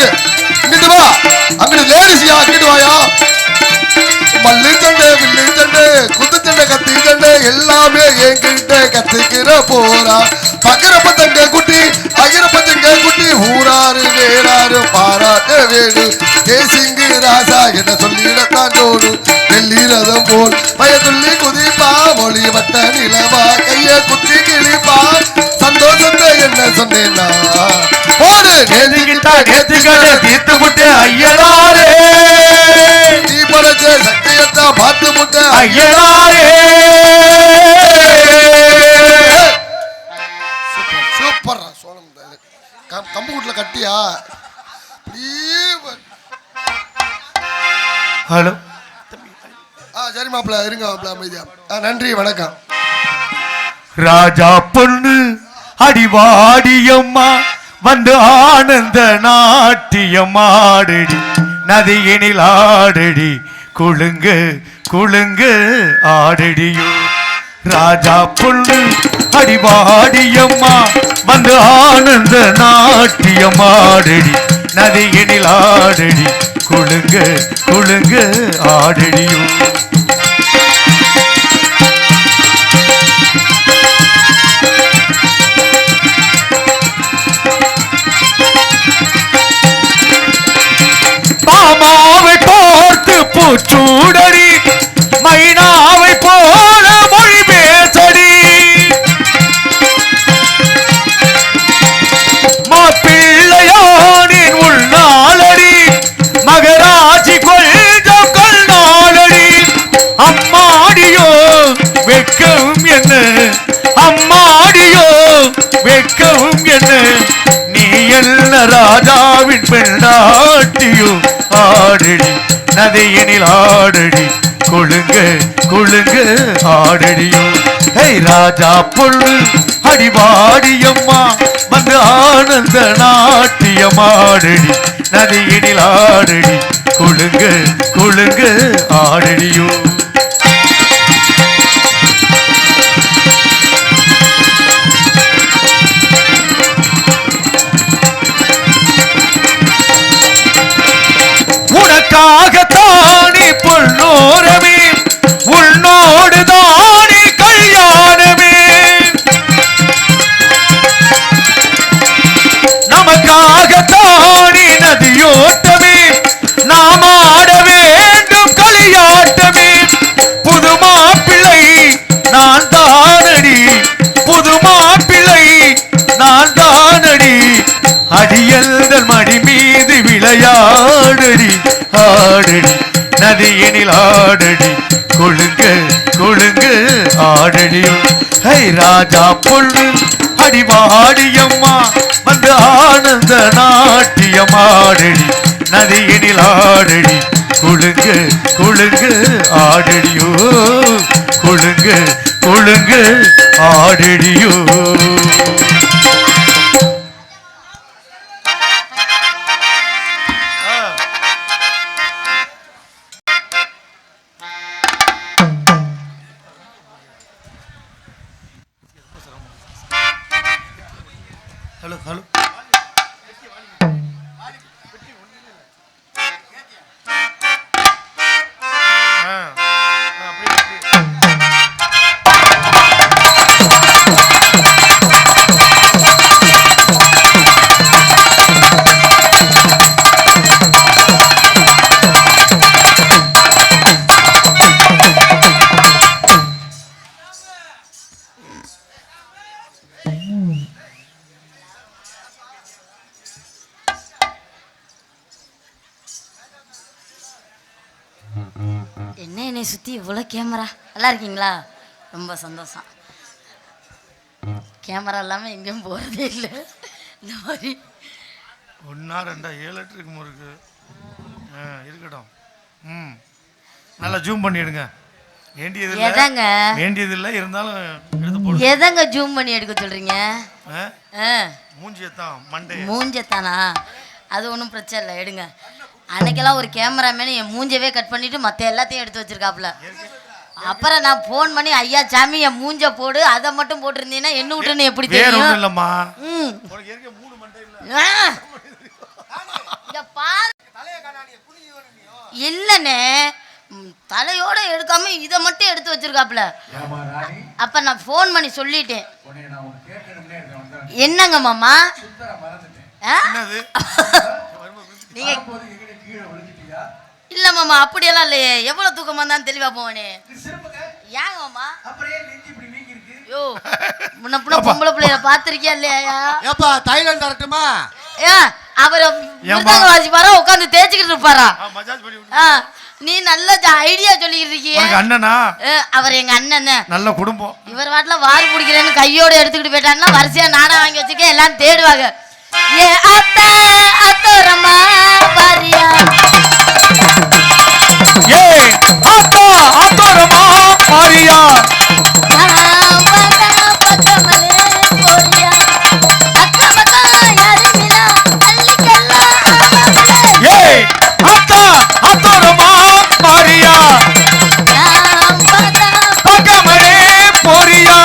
இங்கிட்டு வா அங்கிட்டு லேடிஸ்யா அங்கிட்டு வாயா மல்லு சண்டை வில்லு சண்டை குத்துச்சண்டை கத்தி சண்டை எல்லாமே என்கிட்ட கத்துக்கிற போறா பக்கரப்ப தங்க குட்டி அகிரப்ப தங்க குட்டி ஊராறு வேறாரு பாராட்ட வேடு தேசிங்கு ராசா என்ன சொல்லிடத்தான் தோடு வெள்ளி ரதம் போல் பயத்துள்ளி குதிப்பா மொழி வட்ட நிலவா கைய குத்தி கிழிப்பா சந்தோஷத்தை என்ன சொன்னேன்னா போடு நேர்ந்துகிட்ட நேத்திக்கடை தீர்த்து புட்ட ஐயனாரே நீ படைச்ச சக்தியத்தை பார்த்து முட்ட ஐயனாரே சூப்பர் சோழம் கம்பு கூட்டுல கட்டியா ஹலோ சரி மாப்பிள்ள இருங்க மாப்பிள்ள அமைதியா நன்றி வணக்கம் ராஜா பொண்ணு அடிவாடியம்மா வந்து ஆனந்த நாட்டியமாடடி நதியினில் ஆடடி குழுங்கு குழுங்கு ஆடடியோ ராஜா பொண்ணு அடிவாடியம்மா வந்து ஆனந்த நாட்டியமாடடி நதியினில் ஆடடி குழுங்கு குழுங்கு ஆடடியோ மாமாவை பார்த்து பூச்சூடடி மைனாவை போல மொழி பேசடி மாப்பிள்ளையானின் உள்நாளடி மகராஜி கொஞ்சம் கல்நாளடி அம்மாடியோ வெக்கம் என்ன அம்மாடியோ வெக்கம் என்ன நீ என்ன ராஜாவின் பெண்ணாட்டியோ ஆடடி நதியினில் ஆடடி குழுங்கு குழுங்கு ஆடடியோ ஹே ராஜா பொண்ணு அடிவாடியம்மா வந்து ஆனந்த நாட்டியமாடடி நதியினில் ஆடடி குழுங்கு குழுங்கு ஆடடியோ உனக்காகத்தானே பொன்னோரமே உன்னோடு தானே கல்யாணமே நமக்காகத்தானே நதியோட்டமே நாம் ஆட வேண்டும் விளையாடடி ஆடடி நதியினில் ஆடடி கொழுங்கு கொழுங்கு ஆடடியோ ஹை ராஜா பொண்ணு அடிவாடியம்மா வந்து ஆனந்த நாட்டியமாடடி நதியினில் ஆடடி கொழுங்கு கொழுங்கு ஆடடியோ கொழுங்கு கொழுங்கு ஆடடியோ. ஹலோ ஹலோ என்ன என்னை சுற்றி இவ்வளோ கேமரா, நல்லா இருக்கீங்களா? ரொம்ப சந்தோஷம். கேமரா இல்லாமல் எங்கேயும் போகிறதே இல்லை. இந்த மாதிரி 1 2 7 லிட்டருக்கு முறுக்கு இருக்கட்டும். நல்லா ஜூம் பண்ணிடுங்க. எதங்க வேண்டியது இல்லை, இருந்தாலும் எடுத்து போடு. எதங்க ஜூம் பண்ணி எடுக்க சொல்கிறீங்க? மூஞ்சியத்தான் மண்டே மூஞ்சத்தானா? அது ஒன்றும் பிரச்சனை இல்லை, எடுங்க. அன்னைக்கெல்லாம் ஒரு கேமராமேன் என் மூஞ்சவே கட் பண்ணிட்டு மற்ற எல்லாத்தையும் எடுத்து வச்சிருக்காப்புல. அப்புறம் நான் ஃபோன் பண்ணி ஐயா சாமி என் மூஞ்ச போடு, அதை மட்டும் போட்டிருந்தீங்கன்னா என்ன விட்டுன்னு எப்படி தெரியும்? இல்லம்மா இல்லண்ணே, தலையோட எடுக்காம இதை மட்டும் எடுத்து வச்சிருக்காப்புல. அப்ப நான் ஃபோன் பண்ணி சொல்லிட்டேன். என்னங்க மாமா? நீங்க இல்ல மாமா, அப்படியெல்லாம் இல்லையே. எவ்வளவு தூக்கமா தான் தெளிவா போவனே. ஏங்க மாமா? யோ, முன்ன புள்ள பொம்பளை பிள்ளைய பாத்திருக்கியா இல்லையா? ஏப்பா தைலண்ட் வரட்டுமா? அவரை மிருதங்க வாசிப்பாரா உட்காந்து தேய்ச்சிக்கிட்டு இருப்பாரா? நீ நல்ல ஐடியா சொல்லிக்கிட்டு இருக்கீங்க. அண்ணனா? அவர் எங்க அண்ணன். நல்ல குடும்பம். இவர் வாட்டில வாரி பிடிக்கிறேன்னு கையோட எடுத்துக்கிட்டு போயிட்டாங்கன்னா வரிசையா நாடா வாங்கி வச்சுக்க எல்லாம் தேடுவாங்க. ஏ அத்தை அத்தரமா பாரியா, ஏ அத்தா அத்தரமா பாரியா, அத்தா அத்தரமா பாரியா, பக்கமனே போரியா.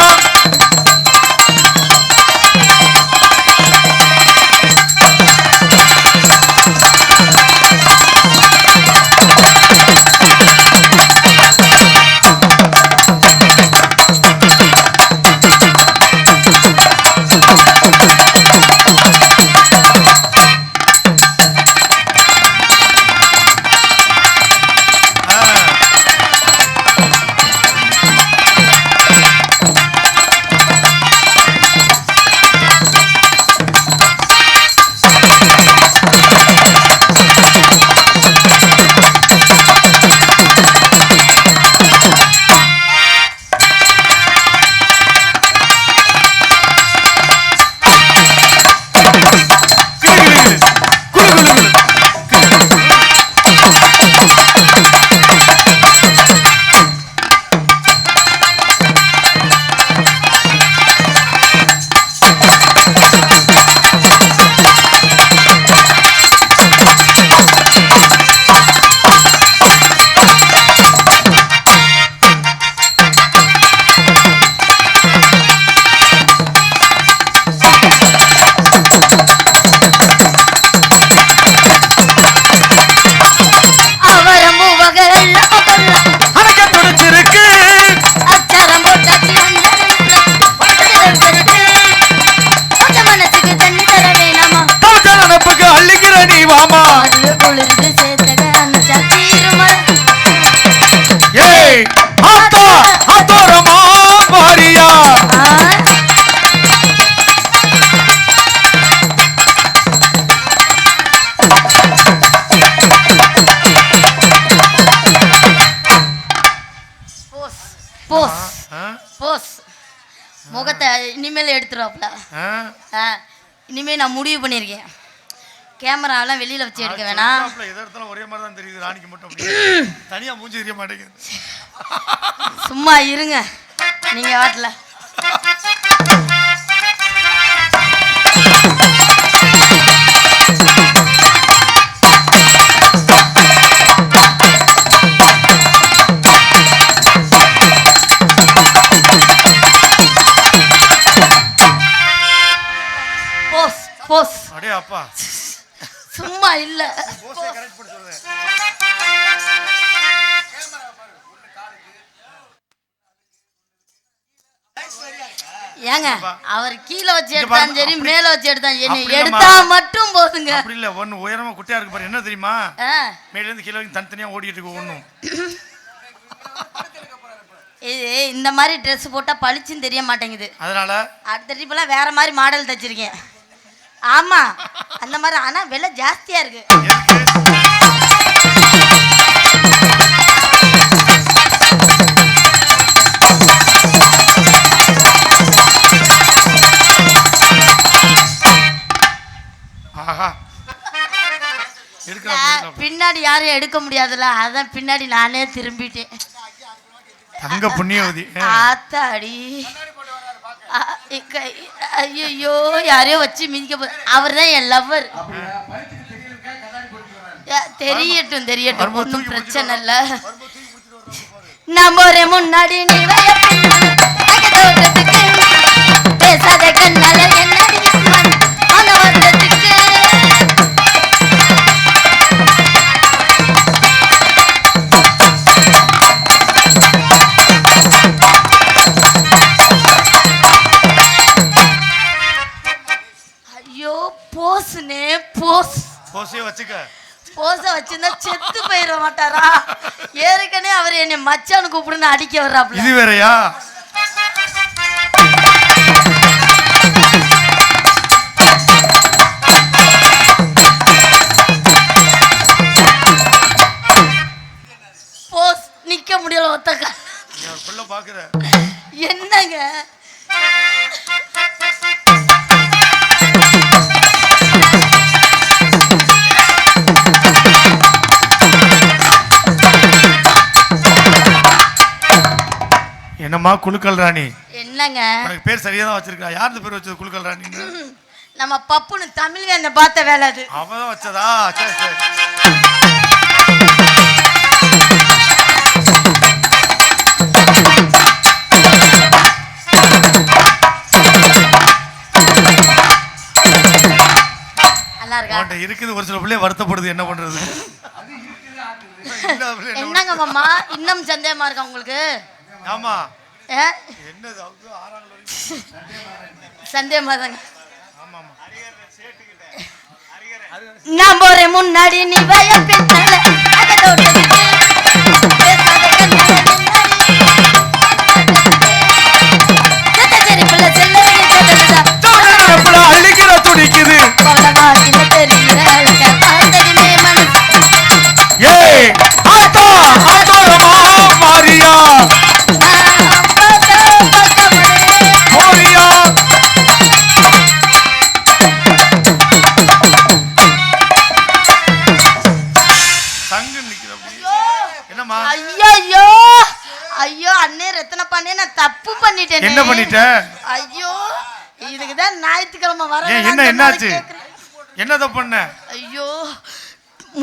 எடுத்துருவாப்ல. இனிமே நான் முடிவு பண்ணியிருக்கேன், கேமராலாம் வெளியில வச்சு எடுக்க வேணாம். எதிர்த்தாலும் ஒரே மாதிரி தான் தெரியுது, ராணிக்கு மட்டும் தனியா மூஞ்சி தெரிய மாட்டேங்குது. சும்மா இருங்க நீங்க வாட்டல. போஸ் அடே அப்பா, சும்மா இல்ல. ஏங்க அவர் கீழே வச்சு எடுத்தாலும் சரி மேல வச்சு எடுத்தாலும் சரி, எடுத்தா மட்டும் போதுங்க. அப்படி இல்ல, ஒண்ணு உயரமா குட்டியா இருக்கு பாரு, என்ன தெரியுமா, மேல இருந்து கீழே வரைக்கும் தனித்தனியா ஓடிட்டு இருக்கு ஒண்ணும். இந்த மாதிரி ட்ரெஸ் போட்டா பளிச்சுன்னு தெரிய மாட்டேங்குது, அதனால அடுத்த ட்ரிப்லாம் வேற மாதிரி மாடல் தச்சிருக்கேன். ஆமா அந்த மாதிரி, ஆனா விலை ஜாஸ்தியா இருக்கு. பின்னாடி யாரும் எடுக்க முடியாதுல்ல, அதான் பின்னாடி நானே திரும்பிட்டேன். தங்க புண்ணியவதி ஆத்தாடி, ஐயோ யாரையோ வச்சு மிதிக்க போது. அவர் தான் என் லவ்வர். தெரியட்டும் தெரியட்டும், ஒன்றும் பிரச்சனை இல்லை. நம்ம ஒரு முன்னாடி நீ பேசாத கண்ணால என்னடி மனவரத்துக்கு. வச்சிருந்தா செத்து போயிட மாட்டாரா? ஏற்கனவே அவர் என்னை மச்சான்னு கூப்பிடுன்னு அடிக்க வர்றாப்ல. இது வேறயா? போஸ் நிக்க முடியல ஒத்தக்கா. என்னங்க என்னம்மா குலுக்கல் ராணி? என்னங்க உனக்கு பேர் சரியா தான் வச்சிருக்கா? யார் இந்த பேர் வச்சது குலுக்கல் ராணின்னு? நம்ம பப்புன்னு தமிழ்ல என்ன பார்த்த வேலை அது. அவதான் வச்சதா? சரி சரி. நல்லா இருக்கா? இருக்குது ஒரு சில பிள்ளை வருத்தப்படுது, என்ன பண்றது? என்னங்க மாமா இன்னும் சந்தேகமா இருக்கா உங்களுக்கு? ஆமா. என்னது சந்தேகமா தாங்க. நான் போறேன் முன்னாடி நீ வய பின்னால அழுகிற துடிக்குது. ஏய் ஆத்தா ஆத்தோரமா மாரியா மாரியா. தங்க நிக்கிற என்னம்மா? ஐயோ ஐயோ அண்ணே ரத்னப்பா அண்ணே, நான் தப்பு பண்ணிட்டேன். என்ன பண்ணிட்டேன்? ஐயோ இதுக்குதான் ஞாயிற்றுக்கிழமை வர. என்ன என்னாச்சு? என்ன தப்பு பண்ண? ஐயோ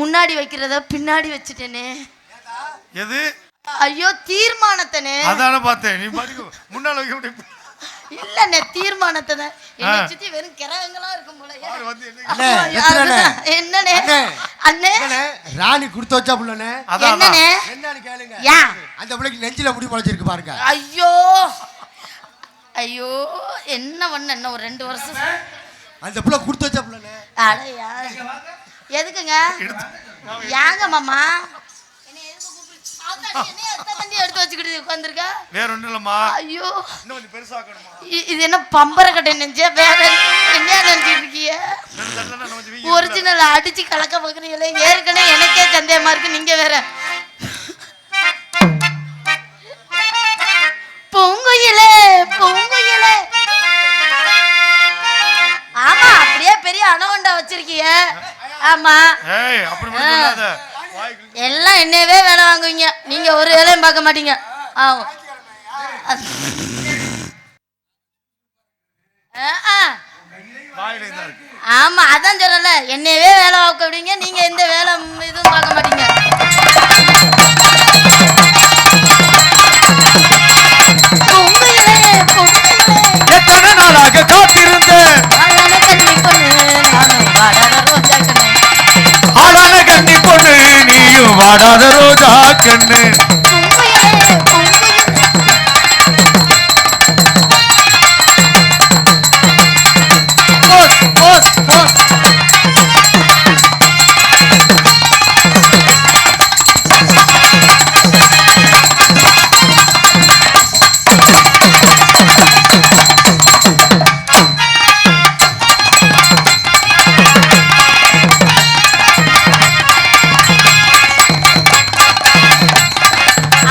முன்னாடி வைக்கிறத பின்னாடி வச்சுட்டேனே. எது? ஐயோ தீர்மானத்தனே. அதான பார்த்தேன், நீ பாட்டுக்கு முன்னால வைக்க முடியும். இல்லண்ணே தீர்மானத்தை என்னை சுத்தி வெறும் கிரகங்களா இருக்கும் போல. என்னண்ணே அண்ணே ராணி கொடுத்து வச்சா புள்ளனே. என்னண்ணே என்னன்னு கேளுங்க. ஏன் அந்த பிள்ளைக்கு நெஞ்சில முடி முளைச்சிருக்கு பாருங்க. ஐயோ ஐயோ என்ன பண்ண என்ன ஒரு 2 வருஷம் அந்த பிள்ளை கொடுத்து வச்சா புள்ளனே. அடையா எதுக்குங்க? யாங்க மாமா எடுத்து வச்சுக்கிட்டு உட்காந்துருக்க? வேற ஒண்ணும் இல்லம்மா. ஐயோ இன்னும் கொஞ்சம் பெருசாக்கணுமா? இது என்ன பம்பர கட்டை நெஞ்ச வேற என்ன நினைச்சிட்டு இருக்கீங்க? ஒரிஜினல் அடிச்சு கலக்க பாக்குறீங்களே. ஏற்கனவே எனக்கே சந்தேகமா இருக்கு, நீங்க வேற. பூங்குயிலே பூங்குயிலே அனவண்டா வச்சிருக்கீங்க. ஆமா ஏய் அப்படி மட்டும் சொல்லாத. எல்லாம் என்னவே வேலை வாங்குவீங்க, நீங்க ஒரு வேலையும் பார்க்க மாட்டீங்க. ஆமா வாயில தான் இருக்கு. ஆமா அதான் சொல்லல, என்னவே வேலை பார்க்க விடுவீங்க, நீங்க எந்த வேலை இதுவும் பார்க்க மாட்டீங்க. எத்தனை நாளாக காத்திருந்தேன் ஆளான கண்ணி பொண்ணு நீயும் வாடாத ரோஜா கண்ணு.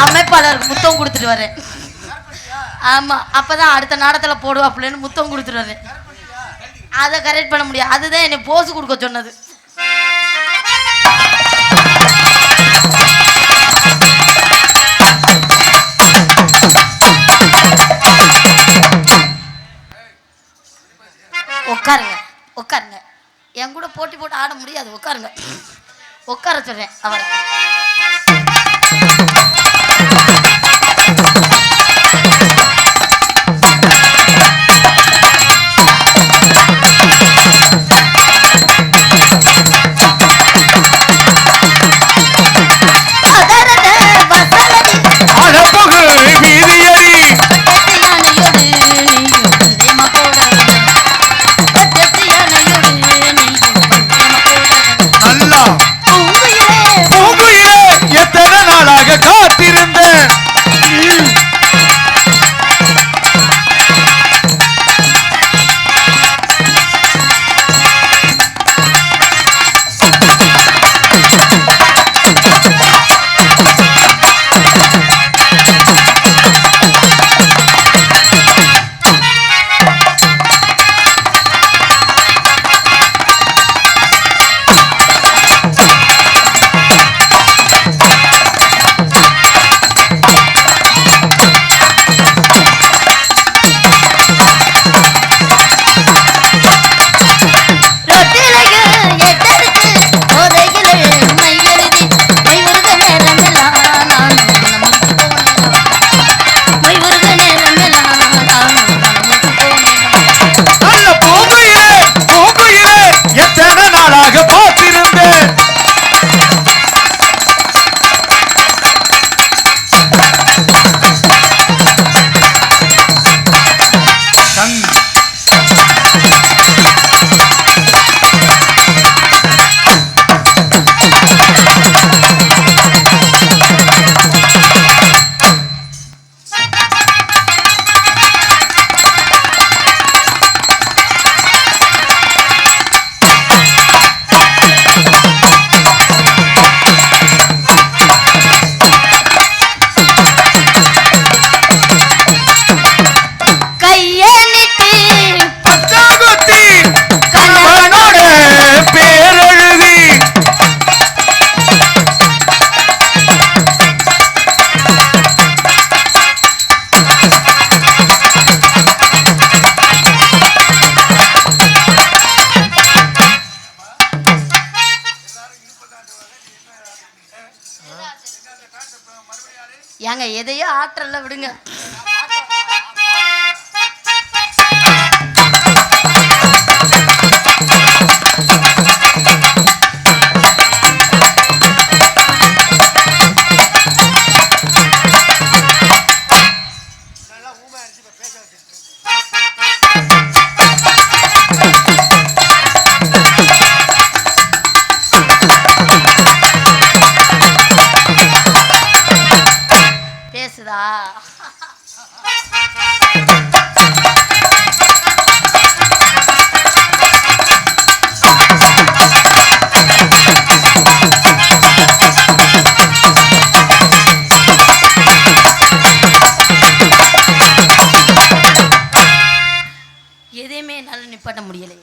அமைப்பாளருக்கு முத்தம் கொடுத்துட்டு வரேன். ஆமா அப்பதான் அடுத்த நாடத்துல போடுவாப்புலன்னு முத்தம் கொடுத்துட்டு வரேன். அதை கரெக்ட் பண்ண முடியாது, அதுதான் என்னை போஸ் கொடுக்க சொன்னது. உட்காருங்க உட்காருங்க, என் கூட போட்டி போட்டு ஆட முடியாது, உட்காருங்க. உட்கார சொல்றேன் அவரை. ஏங்க எதையோ ஆற்றல்ல விடுங்க. பேசுதா எதையுமே என்னால நிப்பாட்ட முடியலை.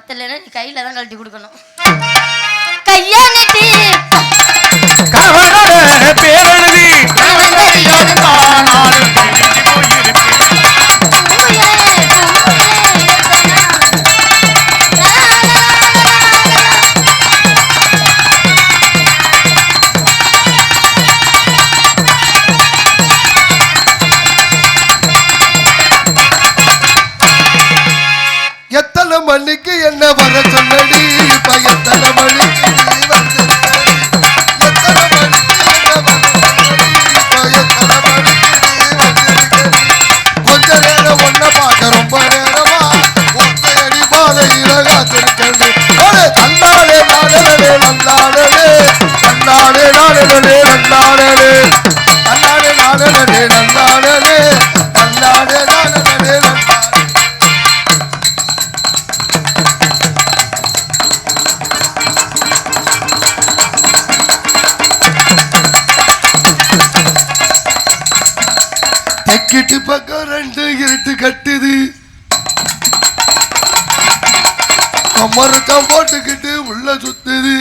பத்தலைன்னா நீ கையில தான் கழட்டி கொடுக்கணும். கையா நீட்டி கணவனோட பேரெழுதி நானும் திரும்பி போயிருப்பேன். எத்தனை மணிக்கு என்ன வர சொன்னடி இப்ப எத்தனை மணிக்கு நீ வந்திருக்க? எத்தனை மணிக்கு என்ன வர சொன்னடி இப்ப எத்தனை மணிக்கு நீ வந்திருக்க? கொஞ்ச நேரம் ஒன்ன பார்க்க ரொம்ப நேரமா ஒத்தையடி பாதையில காத்திருக்கேன். ஒரு தன்னாலே நாடலே நல்லாடலே தன்னாலே நாடலே நல்லாடலே தன்னாலே நாடலே நல்லாடலே தன்னாலே நாடலே நல்லாடலே. தெக்கிட்டு பக்கம் ரெண்டு இருட்டு கட்டுது, கம்மரத்தம் போட்டுக்கிட்டு உள்ள சுத்துது.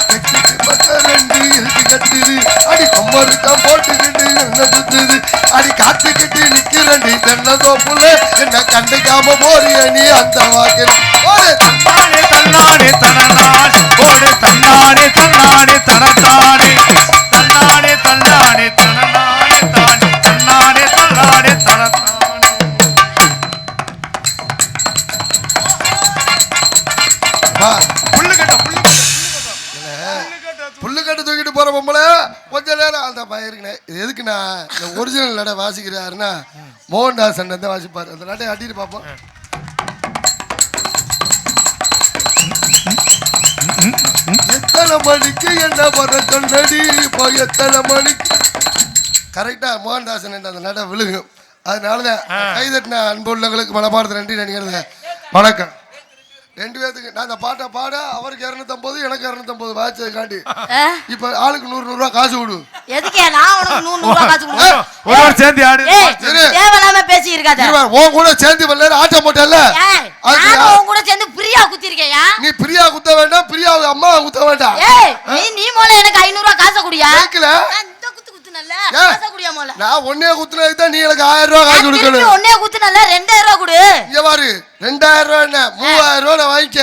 தெக்கிட்டு பக்கம் ரெண்டு இருட்டு கட்டுது, அடி கம்மரத்தம் போட்டுக்கிட்டு உள்ள சுத்துது. அடி காத்துக்கிட்டு நிக்கிறண்டி தென்ன தோப்புல என்ன கண்டுக்காம போறிய நீ அந்த வாக்கு. தன்னானே தன்னானே தனநானே ஓடு தன்னானே தன்னானே தனத்தானே தன்னானே தன்னானே தனநானே தானே தன்னானே தன்னானே தனத்தானே. புல்லுக்கட்டு தூக்கிட்டு போற பொம்பளை கொஞ்ச நேரம் அந்த பயிருக்குண்ணே. இது எதுக்குண்ணா இந்த ஒரிஜினல் நடை வாசிக்கிறாருன்னா மோகன்தாஸ் அண்ணன் தான் வாசிப்பாரு. அந்த நடையை அட்டிட்டு பார்ப்போம். எத்தனை மணிக்கு என்ன வர சொன்னடி இப்போ எத்தனை மணிக்கு கரெக்டா மோகன்தாஸ் அந்த நட விழுகும். அதனாலதான் கைதட்டின அன்பு உள்ளவங்களுக்கு மனமார்ந்த நன்றி நினைக்கிறது. வணக்கம். ரெண்டு பேத்துக்கு நான் அந்த பாட்டை பாட அவருக்கு 250 எனக்கு 250 வாய்ச்சதுக்காண்டி இப்ப ஆளுக்கு 100 காசு கொடு. எதுக்கே நான் உனக்கு 100 காசு கொடுக்கணும்? ஒரு சேர்ந்து ஆடு. தேவலாம பேசி இருக்காத. உன் கூட சேர்ந்து வரல ஆட்டம் போட்டல. நான் உன் கூட சேர்ந்து பிரியா குத்திருக்கேயா? நீ பிரியா குத்த வேண்டாம், பிரியா அம்மா குத்த வேண்டாம். நீ மோல எனக்கு 500 காசு குடியா? கேக்கல. இந்த குத்து குத்துனல்ல காசு குடியா மோல? நான் ஒண்ணே குத்துனதுக்கு தான் நீ எனக்கு 1000 ரூபாய் காசு கொடுக்கணும். ஒண்ணே குத்துனல்ல 2000 ரூபாய் கொடு. இங்க பாரு 2000 ரூபாய் என்ன 3000 ரூபாய் வாங்கிக்க.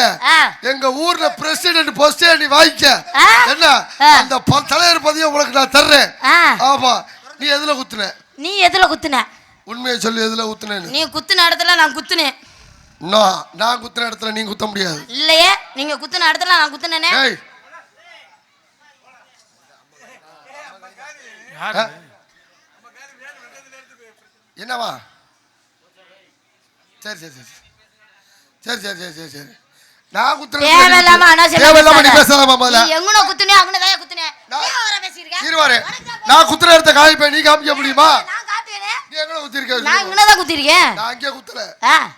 எங்க ஊர்ல பிரசிடென்ட் போஸ்டே நீ வாங்கிக்க. என்ன அந்த தலைவர் பதவியை உனக்கு நான் தர்றேன். ஆமா. நீ எதுல குத்துன? நீ எதுல குத்துன? உண்மையை சொல்லு, எதுல குத்துனேன்னு. நீ குத்துன இடத்துல நான் குத்துனேன். நான் குத்துன இடத்துல நீ குத்த முடியாது. இல்லையே, நீங்க குத்துன இடத்துல நான் குத்துனேனே. என்னவா? சரி சரி சரி சரி சரி சரி சரி சரி நான் குத்துறேன். தேவையில்லாம தேவையில்லாம நீ பேசலாமா முதல்ல? நீ எங்கன குத்துனே அங்கனதான் குத்துனே. தேவவர பேசிருக்க. இருவாரே. நான் குத்துற இடத்தை காமிப்பேன், நீ காமிக்க முடியுமா? நான் காட்டுவேனே. நீ எங்கன குத்திருக்க? நான் இங்கனதான் குத்திருக்கேன். நான் அங்கே குத்தல.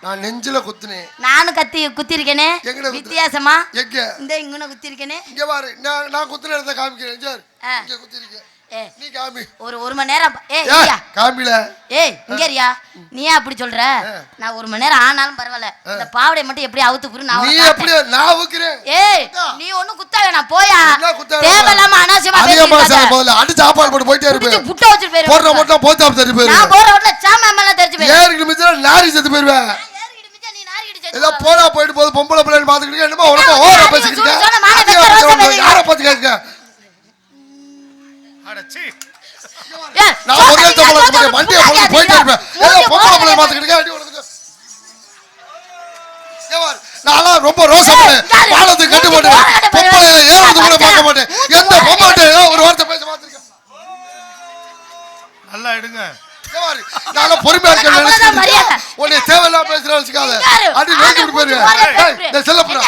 நான் நெஞ்சில குத்துனேன். நானும் குத்திருக்கேனே. வித்தியாசமா? எங்க? இந்த இங்கன குத்திருக்கேனே. இங்க பாரு. நான் குத்துற இடத்தை காமிக்கிறேன். சார். இங்க குத்திருக்கேன். நீ காமி. ஒரு மணி நேரம். ஐயா காமில. இங்கறியா நீ அப்படி சொல்ற? நான் 1 மணி நேரம் ஆனாலும் பரவாயில்ல. இந்த பாவடை மட்டும் எப்படி அவுத்து புரு நான். நீ எப்படி நான் ஊக்குறேன்? நீ ஒண்ணும் குத்த வேணாம் போயா. தேவலாம அனாவசியமா பேசிட்டு போதல அடி சாப்பாடு போட்டு போயிட்டே இருப்பே. புட்ட வச்சிட்டு போயிரு. போற மட்டும் போச்சாப் தெரிஞ்சு போயிரு. நான் போற ரோட்ல சாமான்லாம் தெரிஞ்சு போயிரு. ஏறிட்டு மிச்சா நாரி செத்து போயிடுவே. ஏதோ போடா போயிட்டு போது பொம்பளை பிள்ளைன்னு பாத்துக்கிட்டு என்னமா உனக்கு ஓவரா பேசிக்கிட்டு யாரை பார்த்து கேட்க? அடச்சி நான் ஒரே தவளை போட்டு வண்டியை போட்டு போயிட்டே இருப்பேன். ஏதோ பொம்பளை பிள்ளைன்னு பாத்துக்கிட்டு அடி உனக்கு. நான் ரொம்ப ரோசப்படுறேன். பாலத்துக்கு கட்டு போட்டேன். பொம்பளை ஏறது கூட பார்க்க மாட்டேன். எந்த பொம்மாட்டே ஒரு வார்த்தை பேச மாத்திருக்கேன். நல்லா எடுங்க. நான் பொறுமையா இருக்கேன். உன்னை தேவையில்லாம பேசுறேன் வச்சுக்காத. அடி நோக்கி விட்டு போயிருவேன். இந்த செல்லப்புறா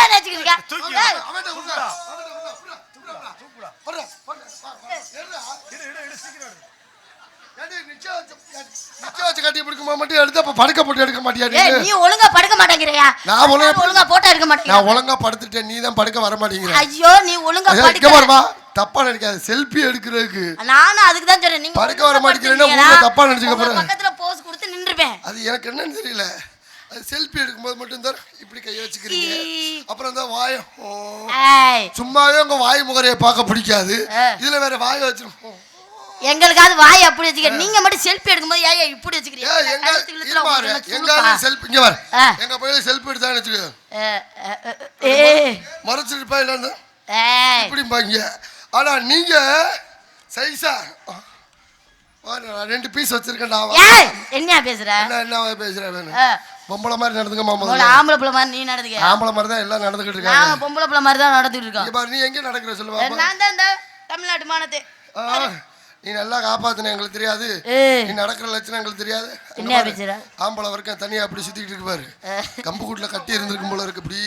கட்டி பிடிக்குமா மட்டும் எடுத்து அப்ப படுக்க போட்டு எடுக்க மாட்டியா? நீ ஒழுங்கா படுக்க மாட்டேங்கிறியா? நான் ஒழுங்கா போட்டா எடுக்க மாட்டேன். நான் ஒழுங்கா படுத்துட்டேன், நீ தான் படுக்க வர மாட்டேங்கிற. ஐயோ நீ ஒழுங்கா படுக்க வரமா? தப்பா நினைக்காத. செல்ஃபி எடுக்கிறதுக்கு நானும் அதுக்கு தான் சொல்றேன். நீங்க படுக்க வர மாட்டேங்கிறேன்னா ஊர்ல தப்பா நினைச்சுக்க போறேன். பக்கத்துல போஸ் கொடுத்து நின்றுவேன். அது எனக்கு என்னன்னு தெரியல. அது செல்ஃபி எடுக்கும்போது மட்டும் தான் இப்படி கையை வச்சுக்கிறீங்க. அப்புறம் தான் வாய சும்மாவே உங்க வாய் முகரையை பார்க்க பிடிக்காது. இதுல வேற வாயை வச்சு எங்களுக்காவது வாய் அப்படி வச்சுக்க. நீங்க மட்டும் செல்ஃபி எடுக்கும்போது ஏன் இப்படி வச்சுக்கிறீங்க? எங்க செல்ஃபி இங்க வர எங்க போய் செல்ஃபி எடுத்தான்னு வச்சுக்க மறைச்சிருப்பா இல்ல இப்படி பாங்க. ஆனா நீங்க சைஸா 2 பீஸ் வச்சிருக்கேன்டா. என்ன பேசுற? என்ன பேசுற? பொம்பளை மாதிரி நடந்துக்க மாமா. ஆம்பளை பிள்ளை மாதிரி நீ நடந்துக்க. ஆம்பளை மாதிரி தான் எல்லாம் நடந்துகிட்டு இருக்காங்க. நாங்க பொம்பளை பிள்ளை மாதிரி தான் நடந்துட்டு இருக்கோம். பாரு நீ எங்க நடக்குற சொல்லுவா. நான் தான் இந்த தமிழ்நாட்டு மானத்தை. நீ நல்லா காப்பாத்துன எங்களுக்கு தெரியாது. நீ நடக்கிற லட்சணம் எங்களுக்கு தெரியாது. என்ன பேசுற? ஆம்பளை வரைக்கும் தனியா அப்படி சுத்திட்டு இருக்கு பாரு. கம்பு கூட்டுல கட்டி இருந்திருக்கும் போல இருக்கு. இப்படி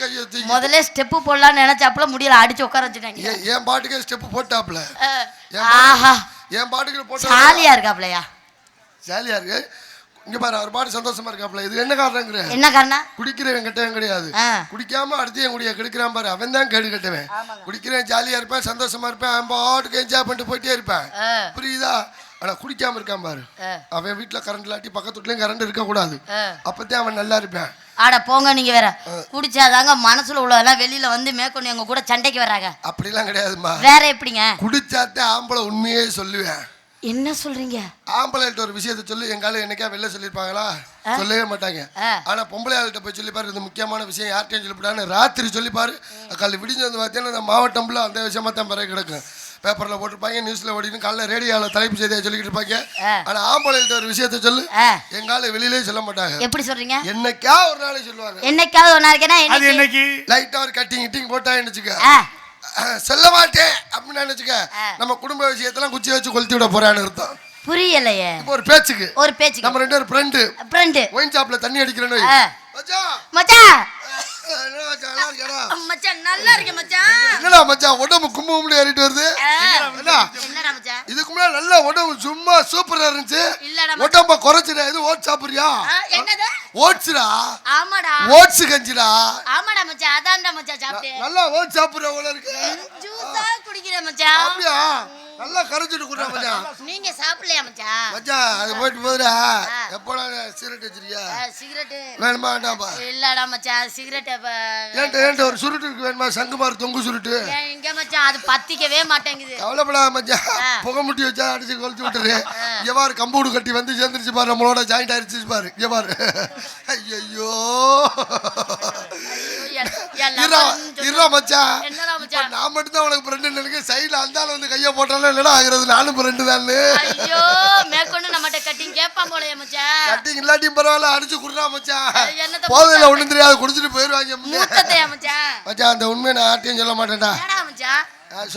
கையை தூக்கி முதல்ல ஸ்டெப் போடலாம்னு நினைச்சாப்புல முடியல அடிச்சு உட்கார வச்சுட்டாங்க. என் பாட்டுக்கே ஸ்டெப் போட்டாப்ல. என் பாட்டுக்கு போட்டு ஜாலியா இருக்காப்லையா? ஜாலியா இருக்கு. இங்க பாரு அவர் பாட்டு சந்தோஷமா இருக்காப்ல. இது என்ன காரணங்கிற? என்ன காரணம்? குடிக்கிறவன் கெட்டவன் கிடையாது. குடிக்காம அடுத்து என் குடிய கெடுக்கிறான் பாரு, அவன் தான் கேடு கெட்டவன். குடிக்கிறேன் ஜாலியா இருப்பேன், சந்தோஷமா இருப்பேன், அவன் பாட்டுக்கு என்ஜாய் பண்ணிட்டு போயிட்டே இருப்பேன். புரியுதா? ஆனா குடிக்காம இருக்கான் பாரு, அவன் வீட்டுல கரண்ட் இல்லாட்டி பக்கத்து வீட்லயும் கரண்ட் இருக்க கூடாது. அப்பதான் அவன் நல்லா இருப்பான். ஆட போங்க நீங்க வேற. குடிச்சாதாங்க மனசுல உள்ளதெல்லாம் வெளியில வந்து மேற்கொண்டு எங்க கூட சண்டைக்கு வர்றாங்க. அப்படிலாம் கிடையாதுமா. வேற எப்படிங்க? குடிச்சாத்தே ஆம்பளை உண்மையே சொல்லுவேன். என்ன சொல்றீங்க? ஆம்பளைகிட்ட ஒரு விஷயத்த சொல்லி எங்கால என்னைக்கா வெளில சொல்லிருப்பாங்களா? சொல்லவே மாட்டாங்க. ஆனா பொம்பளை ஆள்கிட்ட போய் சொல்லி பாரு, இது முக்கியமான விஷயம் யார்ட்டையும் சொல்லிவிடான்னு ராத்திரி சொல்லி பாரு. காலையில் விடிஞ்சு வந்து பார்த்தீங்கன்னா அந்த மாவட்டம்ல அந்த விஷயமா தான் பிறகு கிடக்கும். பேப்பர்ல போட்டிருப்பாங்க, நியூஸ்ல ஓடினு காலைல ரேடியோவில் தலைப்பு செய்தியா சொல்லிக்கிட்டு இருப்பாங்க. ஆனா ஆம்பளைகிட்ட ஒரு விஷயத்த சொல்லு, எங்கால வெளியிலே சொல்ல மாட்டாங்க. எப்படி சொல்றீங்க? என்னைக்கா ஒரு நாளைக்கு சொல்லுவாங்க. என்னைக்காவது ஒரு நாளைக்கு லைட்டா ஒரு கட்டிங் போட்டா நினைச்சுக்க சொல்ல மாட்டேன் அப்படின்னு நினைச்சுக்க. நம்ம குடும்ப விஷயத்தெல்லாம் குச்சி வச்சு கொளுத்தி விட போறான்னு அர்த்தம். புரியலையே. ஒரு பேச்சுக்கு நம்ம 2 பேரும் ஃப்ரெண்ட் ஒயின் ஷாப்ல தண்ணி அடிக்கிறேன்னு மச்சான் நல்லா இருக்கு மச்சான். என்னடா மச்சான் உடம்பு கும்பும்ல ஏறிட்டு வருது? என்னடா மச்சான் இதுக்கு முன்னாடி நல்ல உடம்பு சும்மா சூப்பரா இருந்துச்சு. உடம்ப குறைச்சுடா. இது ஓட்ஸ் சாப்பிடுறியா? என்னது ஓட்ஸ்டா? ஆமாடா ஓட்ஸ் கஞ்சிடா. ஆமாடா மச்சான், அதான்டா மச்சான் சாப்பிட்டேன். நல்லா ஓட்ஸ் சாப்பிடுற போல இருக்கு. ஜூஸா குடிக்கிறேன் மச்சான். அப்படியா? நல்லா கரைச்சிட்டு குடுறா மச்சான். நீங்க சாப்பிடலையா மச்சான்? மச்சான் அது போயிட்டு போதுடா. எப்போடா சிகரெட் வச்சிருக்கியா? சிகரெட் வேணுமா வேண்டாமா? இல்லடா மச்சான், சிகரெட் ஏன்ட்ட ஒரு சுருட்டு இருக்கு, வேணுமா? சங்குமார் தொங்கு சுருட்டு எங்க மச்சான்? அது பத்திக்கவே மாட்டேங்குது. கவலைப்படாத மச்சான், புகை முட்டி வச்சா அடிச்சு கொளுத்து விட்டுரு. இங்க பாரு கம்பவுண்டு கட்டி வந்து சேர்ந்துருச்சு பாரு, நம்மளோட ஜாயிண்ட் ஆயிடுச்சு பாரு. இங்க பாரு. ஐயோ இருடா மச்சான், நான் மட்டும் தான் உனக்கு ஃப்ரெண்ட் நினைக்கிறேன். சைடுல அந்தால வந்து கைய போட்டாலும் இல்லடா ஆகுறது, நானும் ஃப்ரெண்டு தான். ஐயோ மேற்கொண்டு நம்மட்ட கட்டிங் கேட்பான் போலயே மச்சான். கட்டிங் இல்லாட்டியும் பரவாயில்ல, அடிச்சு குடுறா மச்சான். போதையில ஒண்ணும் தெரியாது, குடிச்சிட்டு போயிருவாங்க மச்சான். மச்சான் அந்த உண்மையை நான் யார்ட்டையும் சொல்ல மாட்டேன்டா.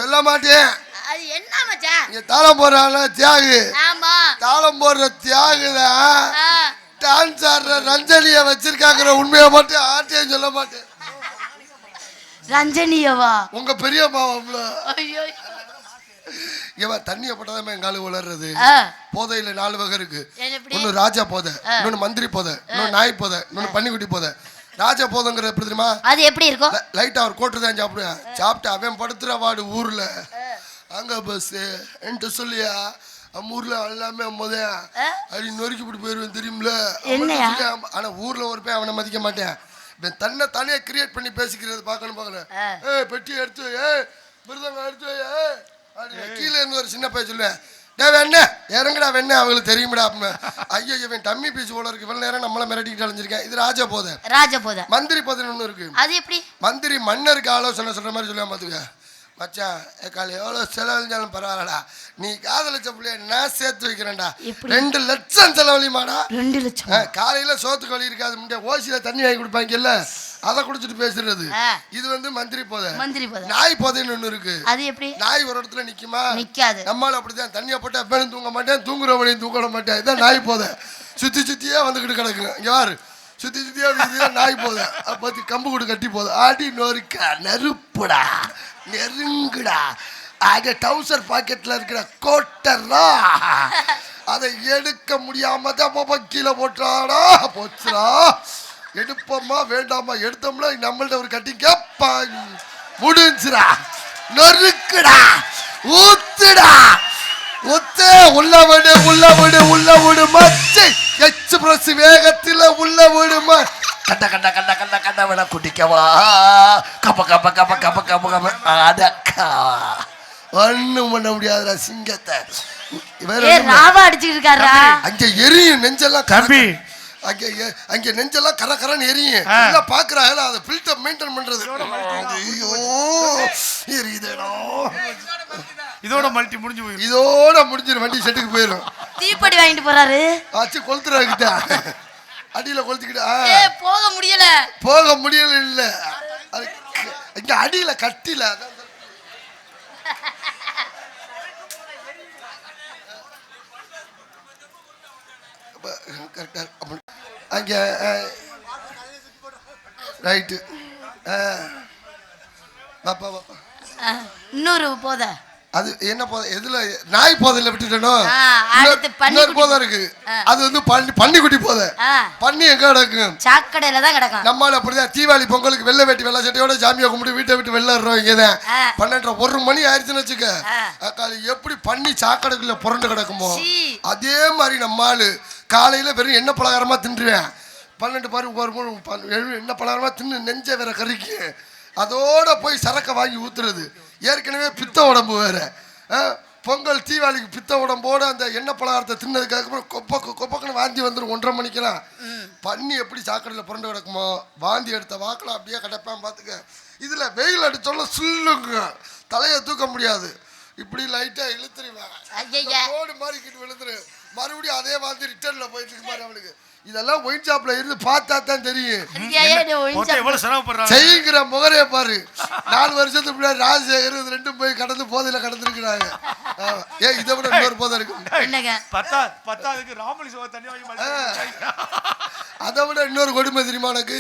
சொல்ல மாட்டேன். அது என்ன மச்சான்? இங்க தாளம் போடுறாங்க தியாகு. ஆமா தாளம் போடுற தியாகுதான் டான்ஸ் ஆடுற ரஞ்சனிய வச்சிருக்காங்கிற உண்மையை மட்டும் யார்ட்டையும் சொல்ல மாட்டேன். ரஞ்சனியவா? உங்க பெரிய மாவம்ல. ஐயோ இவன் தண்ணிய போட்டாதான் எங்காலு வளர்றது. போதையில 4 வகை இருக்கு. ஒன்னு ராஜா போதை, இன்னொன்னு மந்திரி போதை, இன்னொன்னு நாய் போதை, இன்னொன்னு பன்னிக்குட்டி போதை. ராஜா போதைங்கிறது எப்படி தெரியுமா? அது எப்படி இருக்கும்? லைட்டா ஒரு கோட்டு தான் சாப்பிடுவேன். சாப்பிட்டு அவன் படுத்துற வாடு ஊர்ல அங்க பஸ் என்கிட்ட சொல்லியா நம்ம ஊர்ல எல்லாமே முதல் அப்படி நொறுக்கி போட்டு போயிருவேன் தெரியுமில. ஆனா ஊர்ல ஒரு போய் அவனை மதிக்க மாட்டேன். தன்னை தானே கிரியேட் பண்ணி பேசிக்கிறது பார்க்கணும். பெட்டி எடுத்து மிருதங்க எடுத்து கீழே இருந்து ஒரு சின்ன பையன் சொல்லுவேன், டே வெண்ண இறங்குடா வெண்ண, அவங்களுக்கு தெரியுமிடா அப்படின்னு. ஐயோ இவன் டம்மி பீஸ் போல இருக்கு, இவ்வளவு நேரம் நம்மள மிரட்டிக்கிட்டு அலைஞ்சிருக்கேன். இது ராஜா போதை. ராஜா போதை. மந்திரி போதைன்னு ஒண்ணு இருக்கு. அது எப்படி? மந்திரி மன்னருக்கு ஆலோசனை சொல்ற மாதிரி சொல்லுவேன் பாத்துக்க. மச்சான் காலை எவ்வளோ செலவழிஞ்சாலும் பரவாயில்லடா, நீ காதலிச்ச பிள்ளைய நான் சேர்த்து வைக்கிறேன்டா. 2 லட்சம் செலவழிமாடா. 2 லட்சம்? காலையில சோத்துக்கு வழி இருக்காது, முன்னே ஓசியில தண்ணி வாங்கி கொடுப்பாங்கல்ல, அதை குடிச்சிட்டு பேசுறது. இது வந்து மந்திரி போதை. மந்திரி போதை. நாய் போதைன்னு ஒண்ணு இருக்கு. அது எப்படி? நாய் ஒரு இடத்துல நிக்குமா? நிக்காது. நம்மளால அப்படிதான், தண்ணியை போட்டு அப்பனும் தூங்க மாட்டேன், தூங்குறவனையும் தூங்க மாட்டேன். இதான் நாய் போதை. சுத்தி சுத்தியே வந்துகிட்டு கிடக்குங்க. இங்க யாரு சுத்தி சுத்தியா நாய் போதை. பத்தி கம்பு கூடு கட்டி போதை. ஆடி நொறுக்க நெருப்புடா நெருங்குடா. அது டவுசர் பாக்கெட்ல இருக்கிற கோட்டரா, அதை எடுக்க முடியாம தான் கீழே போட்டாடா. போச்சுடா. எடுப்போமா வேண்டாமா? எடுத்தோம்னா நம்மள்ட்ட ஒரு கட்டி கேப்பா முடிஞ்சுடா. நொறுக்குடா, ஊத்துடா, ஊத்து. உள்ள விடு உள்ள விடு உள்ள விடு மச்சி. எக்ஸ்பிரஸ் வேகத்தில் உள்ள விடுமா கண்ட கண்ட கண்ட கண்ட கண்ட வேணா குடிக்கவா கப்ப கப்ப கப்ப கப்ப கப்ப கப்ப அடக்கா ஒண்ணும் பண்ண முடியாதுடா சிங்கத்தை ராவா அடிச்சுட்டு இருக்காரா அங்க எரியும் நெஞ்செல்லாம் தம்பி அங்க நெஞ்செல்லாம் கர கரன்னு எரியும் எல்லாம் பாக்குறாங்க அதை ஃபில்டர் மெயின்டைன் பண்றது ஐயோ எரியுதேடா இதோட மல்டி முடிஞ்சு போயிடும் இதோட முடிஞ்சிடும் வண்டி செட்டுக்கு போயிடும் தீப்பெட்டி வாங்கிட்டு போறாரு ஆச்சு கொளுத்துறாங்கிட்ட அடியில கொளுத்துக்கிட்டா போக முடியல இல்ல இங்க அடியில கட்டில அங்க ரைட்டு பாப்பா பாப்பா இன்னொரு போத அது என்ன போத எதுல நாய் போதையில விட்டுட்டனோ இன்னொரு போதை இருக்கு அது வந்து பன்னிக்குட்டி போதை பன்னி எங்க கிடக்கும் சாக்கடையில தான் கிடக்கும் நம்மளால அப்படிதான் தீபாவளி பொங்கலுக்கு வெள்ளை வேட்டி வெள்ளை சட்டையோட சாமியை கும்பிட்டு வீட்டை விட்டு வெளிலறோம் இங்கதான் 12:30 1 மணி ஆயிடுச்சுன்னு வச்சுக்க அக்காளி எப்படி பண்ணி சாக்கடைக்குள்ள புரண்டு கிடக்குமோ அதே மாதிரி நம்மாளு காலையில வெறும் எண்ணெய் பலகாரமா தின்றுவேன் 12 எண்ணெய் பலகாரமா தின்னு நெஞ்ச வேற கறிக்கு அதோட போய் சரக்கை வாங்கி ஊத்துறது ஏற்கனவே பித்த உடம்பு வேற பொங்கல் தீபாவளிக்கு பித்த உடம்போட அந்த எண்ணெய் பலகாரத்தை தின்னதுக்கு அதுக்கப்புறம் கொப்பக்குன்னு வாந்தி வந்துடும் 1:30 மணிக்கெல்லாம் பண்ணி எப்படி சாக்கடையில் புரண்டு கிடக்குமோ வாந்தி எடுத்த வாக்கில் அப்படியே கிடப்பான் பார்த்துக்க இதில் வெயில் அடித்தோம்னா சுல்லுங்க தலையை தூக்க முடியாது இப்படி லைட்டாக இழுத்துருவேன் ஓடு மாதிரி கிட்டு விழுந்துரு மறுபடியும் அதே வாந்தி ரிட்டர்னில் போயிட்டு இருக்கு மாதிரி அவனுக்கு இதெல்லாம் ஒயின் ஷாப்ல இருந்து பார்த்தா தான் தெரியும் செய்கிற முகரைய பாரு 4 வருஷத்துக்கு முன்னாடி ராஜசேகர் 2 போய் கடந்து போதையில கடந்துருக்கிறாங்க இதை விட இன்னொரு போதை இருக்கு அதை விட இன்னொரு கொடுமை தெரியுமா எனக்கு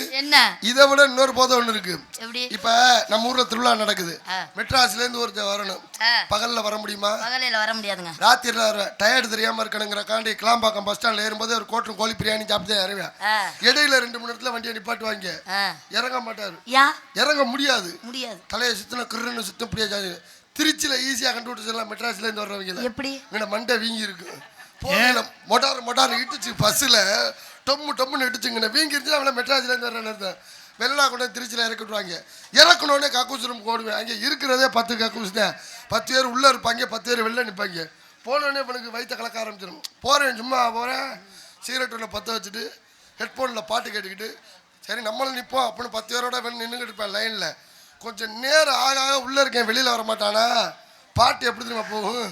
இதை விட இன்னொரு போதை ஒண்ணு இருக்கு இப்ப நம்ம ஊர்ல திருவிழா நடக்குது மெட்ராஸ்ல இருந்து ஒருத்தர் வரணும் பகல்ல வர முடியுமா வர முடியாதுங்க ராத்திரில டயர்டு தெரியாம இருக்கணுங்கிறக்காண்டி கிளாம்பாக்கம் பஸ் ஸ்டாண்ட்ல ஏறும்போது ஒரு கோட்டும் கோழி பிரியாணி சாப்பிட்டு இறங்குவேன் இடையில 2 மணி நேரத்துல வண்டியை நிப்பாட்டுவாங்க இறங்க மாட்டாரு இறங்க முடியாது தலையை சுத்தின கிருன்னு சுத்தம் பிரியாஜாது திருச்சியில ஈஸியா கண்டுபிடிச்சிடலாம் மெட்ராஸ்ல இருந்து வர்றவங்க எப்படி இங்க மண்டை வீங்கி இருக்கு மொட்டார் இட்டுச்சு பஸ்ல டொம்முன்னு இட்டுச்சுங்க வீங்கிருச்சு அவளை மெட்ராஸ்ல இருந்து வர்றேன்னு வெள்ளா கொண்டு திருச்சியில் இறக்கிடுவாங்க இறக்கணுன்னே கக்கூஸ் ரூம் ஓடுவேன் அங்கே இருக்கிறதே 10 கக்கூஸ் தான் 10 பேர் உள்ளே இருப்பாங்க 10 பேர் வெளில நிற்பாங்க போனோடனே எனக்கு வயிற்ற கலக்க ஆரம்பிச்சிடும் போகிறேன் சும்மா போகிறேன் சிகரெட் ஒன்று பற்ற வச்சுட்டு ஹெட்ஃபோனில் பாட்டு கேட்டுக்கிட்டு சரி நம்மளும் நிற்போம் அப்படின்னு 10 பேரோட நின்றுக்கிட்டு இருப்பேன் லைனில் கொஞ்சம் நேரம் ஆக ஆக உள்ளே இருக்கேன் வெளியில் வர மாட்டானா பாட்டு எப்படி தெரியுமா போகும்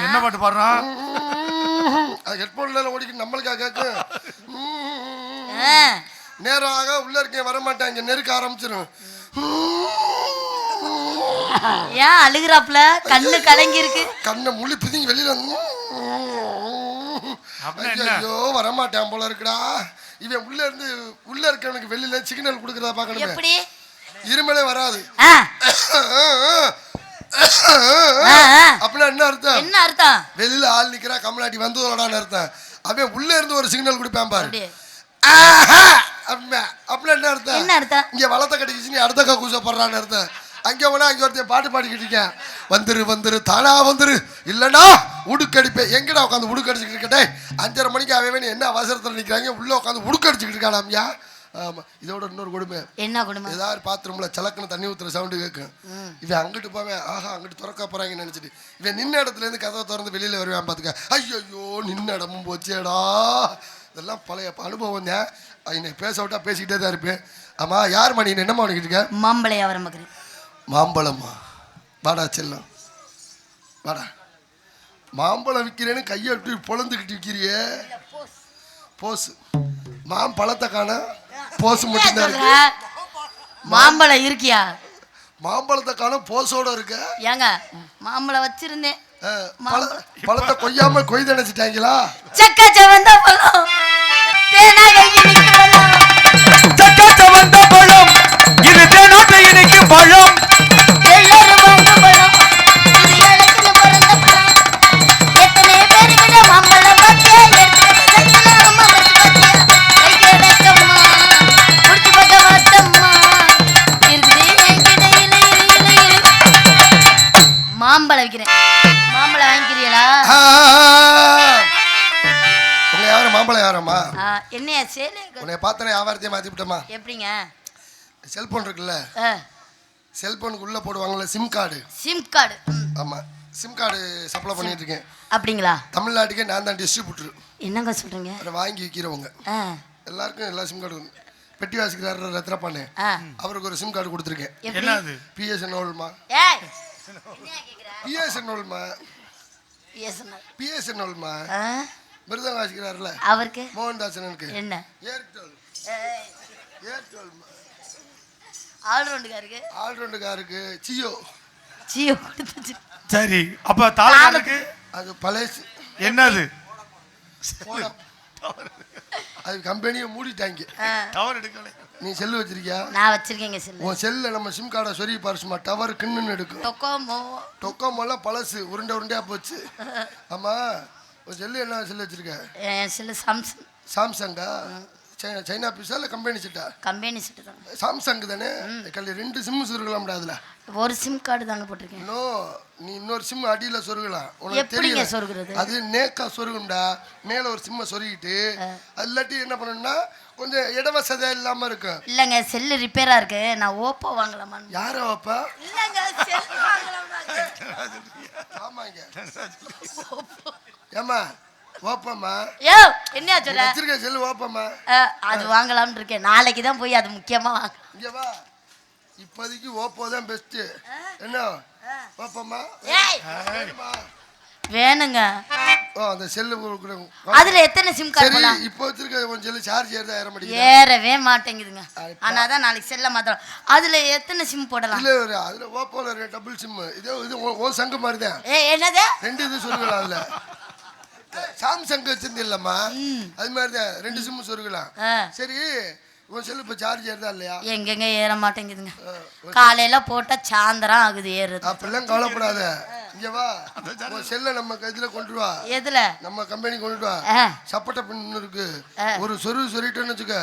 என்ன பாட்டு பாடுறான் அது ஹெட்ஃபோன்ல ஓடிக்கிட்டு நம்மளுக்காக கேட்கும் நேரம் ஆக உள்ள இருக்கேன் வரமாட்டேன் இங்க நெருக்க ஆரம்பிச்சிடும் ஏன் அழுகுறாப்ல கண்ணு கலங்கி இருக்கு கண்ணை முள்ளி பிதிங்கி வெளியில ஐயோ வரமாட்டேன் போல இருக்குடா இவன் உள்ள இருக்கவனுக்கு வெளியில சிக்னல் கொடுக்கறத பாக்கணும் எப்படி இருமலே வராது அப்படின்னா என்ன அர்த்தம் வெளியில ஆள் நிக்கிறா கமலாட்டி வந்ததோடான்னு அர்த்தம் அவன் உள்ள இருந்து ஒரு சிக்னல் கொடுப்பேன் பாரு அப்படின்னா என்ன அர்த்தம் இங்க வளர்த்த கட்டிக்கிச்சு நீ அடுத்த கூச போடுறான்னு அர்த்தம் அங்கே போனா அங்கே ஒருத்தன் பாட்டு பாடிக்கிட்டு இருக்கேன் வந்துரு தானா வந்துரு இல்லைன்னா உடுக்கடிப்பேன் எங்கடா உட்காந்து உடுக்கடிச்சுக்கிட்டு இருக்கட்டே 5:30 மணிக்கு அவன் என்ன அவசரத்தில் நிற்கிறாங்க உள்ள உட்காந்து உடுக்கடிச்சுக்கிட்டு இருக்கானாம்யா ஆமா இதோட இன்னொரு கொடுமை என்ன கொடுமை ஏதாவது பாத்ரூம்ல சலக்குன்னு தண்ணி ஊத்துற சவுண்டு கேட்கும் இவன் அங்கிட்டு போவேன் ஆஹா அங்கிட்டு திறக்க போறாங்கன்னு நினைச்சிட்டு இவன் நின்ன இடத்துல இருந்து கதவை திறந்து வெளியில வருவேன் பாத்துக்க ஐயோ நின்ன இடமும் போச்சேடா இதெல்லாம் பழைய அனுபவம் தான் என்னை பேச விட்டா பேசிக்கிட்டே தான் இருப்பேன் ஆமா யார் மணி என்னமா பண்ணிக்கிட்டு இருக்க மாம்பழம் மாம்பழமா வாடா செல்லம் வாடா மாம்பழம் விற்கிறேன்னு கையை விட்டு பொழந்துக்கிட்டு விற்கிறியே போசு மாம்பழத்தை காண போசு மட்டும்தான் இருக்கு மாம்பழம் இருக்கியா மாம்பழத்தை காண போசோட இருக்க ஏங்க மாம்பழம் வச்சிருந்தேன் பழத்தை கொய்யாம கொய்து நினைச்சிட்டாங்களா சக்க சவந்த பழம் சக்க சவந்த பழம் இது தேனாட்டை இனிக்கு பழம் எல்லாரும் வாங்க பழம் இது எனக்கு பிறந்த பழம் எத்தனை பேருக்கு மாம்பழம் பத்தியா எடுத்து அம்மா கையடக்கம்மா குடிச்சு பார்க்க வாத்தம்மா இருக்குது என்கிட்ட மாம்பழம் வைக்கிறேன் மாம்பழம் வாங்கிக்கிறீங்களா வியாபாரமா? என்னையா சேலை? உன்னை பார்த்தனே வியாபாரத்தையே மாத்தி விட்டோமா? எப்படிங்க? செல்போன் இருக்குல்ல, செல்போனுக்கு உள்ள போடுவாங்கல்ல சிம் கார்டு. Sim card? ஆமா, சிம் கார்டு சப்ளை பண்ணிட்டு இருக்கேன். அப்படிங்களா? தமிழ்நாட்டுக்கே நான் தான் டிஸ்ட்ரிபியூட்டர். என்னங்க சொல்றீங்க? அதை வாங்கி விற்கிறவங்க எல்லாருக்கும் எல்லா சிம் கார்டு. பெட்டி வாசிக்கிறாரு ரத்னப்பானே, அவருக்கு ஒரு சிம் கார்டு கொடுத்துருக்கேன். என்னது? பிஎஸ்என்எல்மா. பிஎஸ்என்எல்மா. பிஎஸ்என்எல்மா. மிருதம் வாசிக்கிறாருல அவருக்கு, மோகன்தாசனுக்கு என்ன? ஏர்டெல். ஏர்டெல்மா. ஆல்ரவுண்டுக்காருக்கு. ஆல்ரவுண்டுக்காருக்கு ஜியோ. ஜியோ கொடுத்து. சரி, அப்ப தாளக்காருக்கு அது பழைய. என்னது? அது கம்பெனியை மூடிட்டாங்க. டவர் எடுக்கல. நீ செல்லு வச்சிருக்கியா? நான் வச்சிருக்கேங்க செல்லு. உன் செல்ல நம்ம சிம் கார்டை சொருகி பாருசுமா, டவர் கிண்ணுன்னு எடுக்கும். டொக்கோமோலாம் பழசு, உருண்டை உருண்டையா போச்சு. ஆமா, உன் செல்லு என்ன செல்லு வச்சிருக்க? என் செல்லு சாம்சங். சாம்சங்கா? சைனா பீஸா இல்லை கம்பெனி செட்டா? கம்பெனி செட்டு தான். சாம்சங் தானே? கல்லி 2 சிம் சொருகலாம்டா அதுல. ஒரு சிம் கார்டு தாங்க போட்டிருக்கேன். நோ, நீ இன்னொரு சிம் அடியில சொருகலாம். உனக்கு எப்படிங்க தெரியும் சொருகுறது? அது நேக்கா சொருகும்டா. மேல ஒரு சிம்மை சொருகிட்டு அல்லாட்டி என்ன பண்ணணும்னா கொஞ்சம் இடவசதி இல்லாம இருக்கும். இல்லங்க, செல்லு ரிப்பேரா இருக்கு. நான் ஓப்போ வாங்கலாமா? யாரோ அப்பா? இல்லங்க, செல்லு வாங்கலாமா? ஆமாங்க. ஏமா ஓப்பம்மா? யோ, என்ன சொல்ற? வச்சிருக்க செல்லு ஓப்பம்மா? அது வாங்கலாம்னு இருக்கேன். நாளைக்கு தான் போய் அது முக்கியமா வாங்க. இங்க வா, இப்போதைக்கு ஓப்போ தான் பெஸ்ட். என்ன ஓப்பம்மா? வேணுங்க. அந்த செல்லு அதுல எத்தனை சிம் கார்டு போலாம்? இப்போ வச்சிருக்க உன் செல்லு சார்ஜ் ஏற மாட்டேங்குது. ஏறவே மாட்டேங்குதுங்க. ஆனா தான் நாளைக்கு செல்ல மாத்தலாம். அதுல எத்தனை சிம் போடலாம்? இல்ல, அதுல ஓப்போல டபுள் சிம். இது உன் சங்கு மாதிரி தான். என்னது? 2 இது சொருகலாம். அதுல சாம்சங் வச்சிருந்தில்லம்மா, அது மாதிரி தான் 2 சிம் சொருகலாம். சரி, உன் செல்லு இப்போ சார்ஜ் ஏறுதா இல்லையா? எங்கெங்க ஏற மாட்டேங்குதுங்க. காலையில போட்டா சாயந்தரம் ஆகுது ஏறுது. அப்பெல்லாம் கவலைப்படாத. இங்க வா, உன் செல்ல நம்ம இதுல கொண்டு வா. எதுல? நம்ம கம்பெனி கொண்டு வா. சப்பட்ட பின் இருக்கு, ஒரு சொருகிட்டேன்னு வச்சுக்க,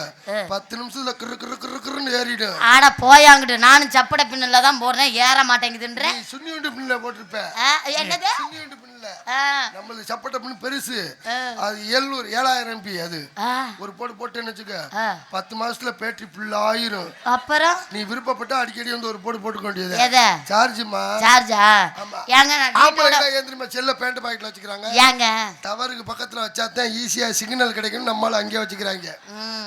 10 நிமிஷத்துல கிரு கிரு கிரு கிருன்னு ஏறிடும். ஆனா போயாங்கிட்டு நானும் சப்பட பின்னுல தான் போடுறேன், ஏற மாட்டேங்குதுன்ற. நீ சுண்ணி உண்டு பின்ல போட்டிருப்ப. என்னது? சுண்ணி உண்டு பின்ல. நம்மளுக்கு சப்பட்ட பின் பெருசு, அது 7000 MB. அது ஒரு போட்டேன்னு வச்சுக்க, 10 மாசத்துல பேட்டரி ஃபுல் ஆயிரும். அப்புறம் நீ விருப்பப்பட்டா அடிக்கடி வந்து ஒரு போட்டுக்க வேண்டியது. எதை? சார்ஜ்மா. சார்ஜா? ஏங்க செல்ல பேண்ட் பாக்கெட்ல வச்சுக்கிறாங்க. ஏங்க டவருக்கு பக்கத்துல வச்சாதான் ஈஸியா சிக்னல் கிடைக்கும். நம்மளால அங்கே வச்சுக்கிறாங்க.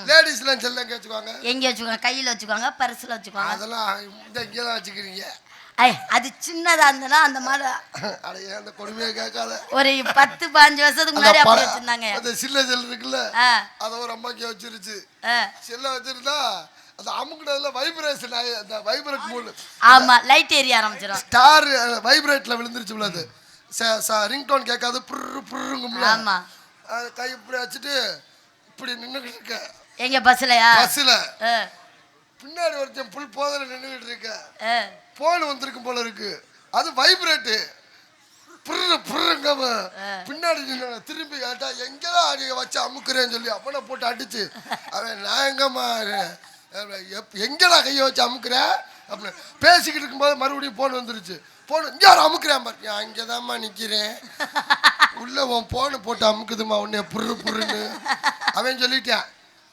லேடிஸ் எல்லாம் செல்ல எங்க வச்சுக்குவாங்க? எங்க வச்சுக்குவாங்க? கையில வச்சுக்குவாங்க, பர்ஸ்ல வச்சுக்குவாங்க. அதெல்லாம் இங்கதான் வச்சுக்கிறீங்க. அது சின்னதா இருந்தனா அந்த மாதிரி. அடைய அந்த கொடுமையை கேட்காத. ஒரு 10-15 வருஷத்துக்கு முன்னாடி அப்படி வச்சிருந்தாங்க. அந்த சில்ல செல் இருக்குல்ல, அத ஒரு அம்மாக்கே வச்சிருச்சு. செல்ல வச்சிருந்தா அந்த அமுக்குனதுல வைப்ரேஷன் ஆகி அந்த வைப்ரேட் மூல. ஆமா, லைட் ஏரிய ஆரம்பிச்சிரும். ஸ்டார் வைப்ரேட்ல விழுந்துருச்சு. உள்ளது ரிங்டோன் கேட்காது, புர்ரு புர்ருங்கும்ல. ஆமா, கை இப்படி வச்சுட்டு இப்படி நின்னுகிட்டு இருக்க. எங்க பஸ்லயா? பஸ்ல பின்னாடி ஒருத்தன் புல் போதல நின்னுகிட்டு இருக்க. போன் வந்திருக்கும் போல இருக்கு. அது வைப்ரேட்டு. புர்ரு புர்ருங்க. பின்னாடி திரும்பி கேட்டா எங்கதான் நீங்க வச்சு அமுக்குறேன்னு சொல்லி அவனை போட்டு அடிச்சு, அவன் நான் எங்கம்மா எங்கடா கையை வச்சு அமுக்குற அப்படின்னு பேசிக்கிட்டு இருக்கும்போது மறுபடியும் போன் வந்துருச்சு. போன் இங்கே யாரும் அமுக்குறேன் பாரு. அங்கேதாம்மா நிற்கிறேன். உள்ள உன் போனை போட்டு அமுக்குதுமா உன்னைய புர்ரு புர்ருன்னு. அவன் சொல்லிட்டான்,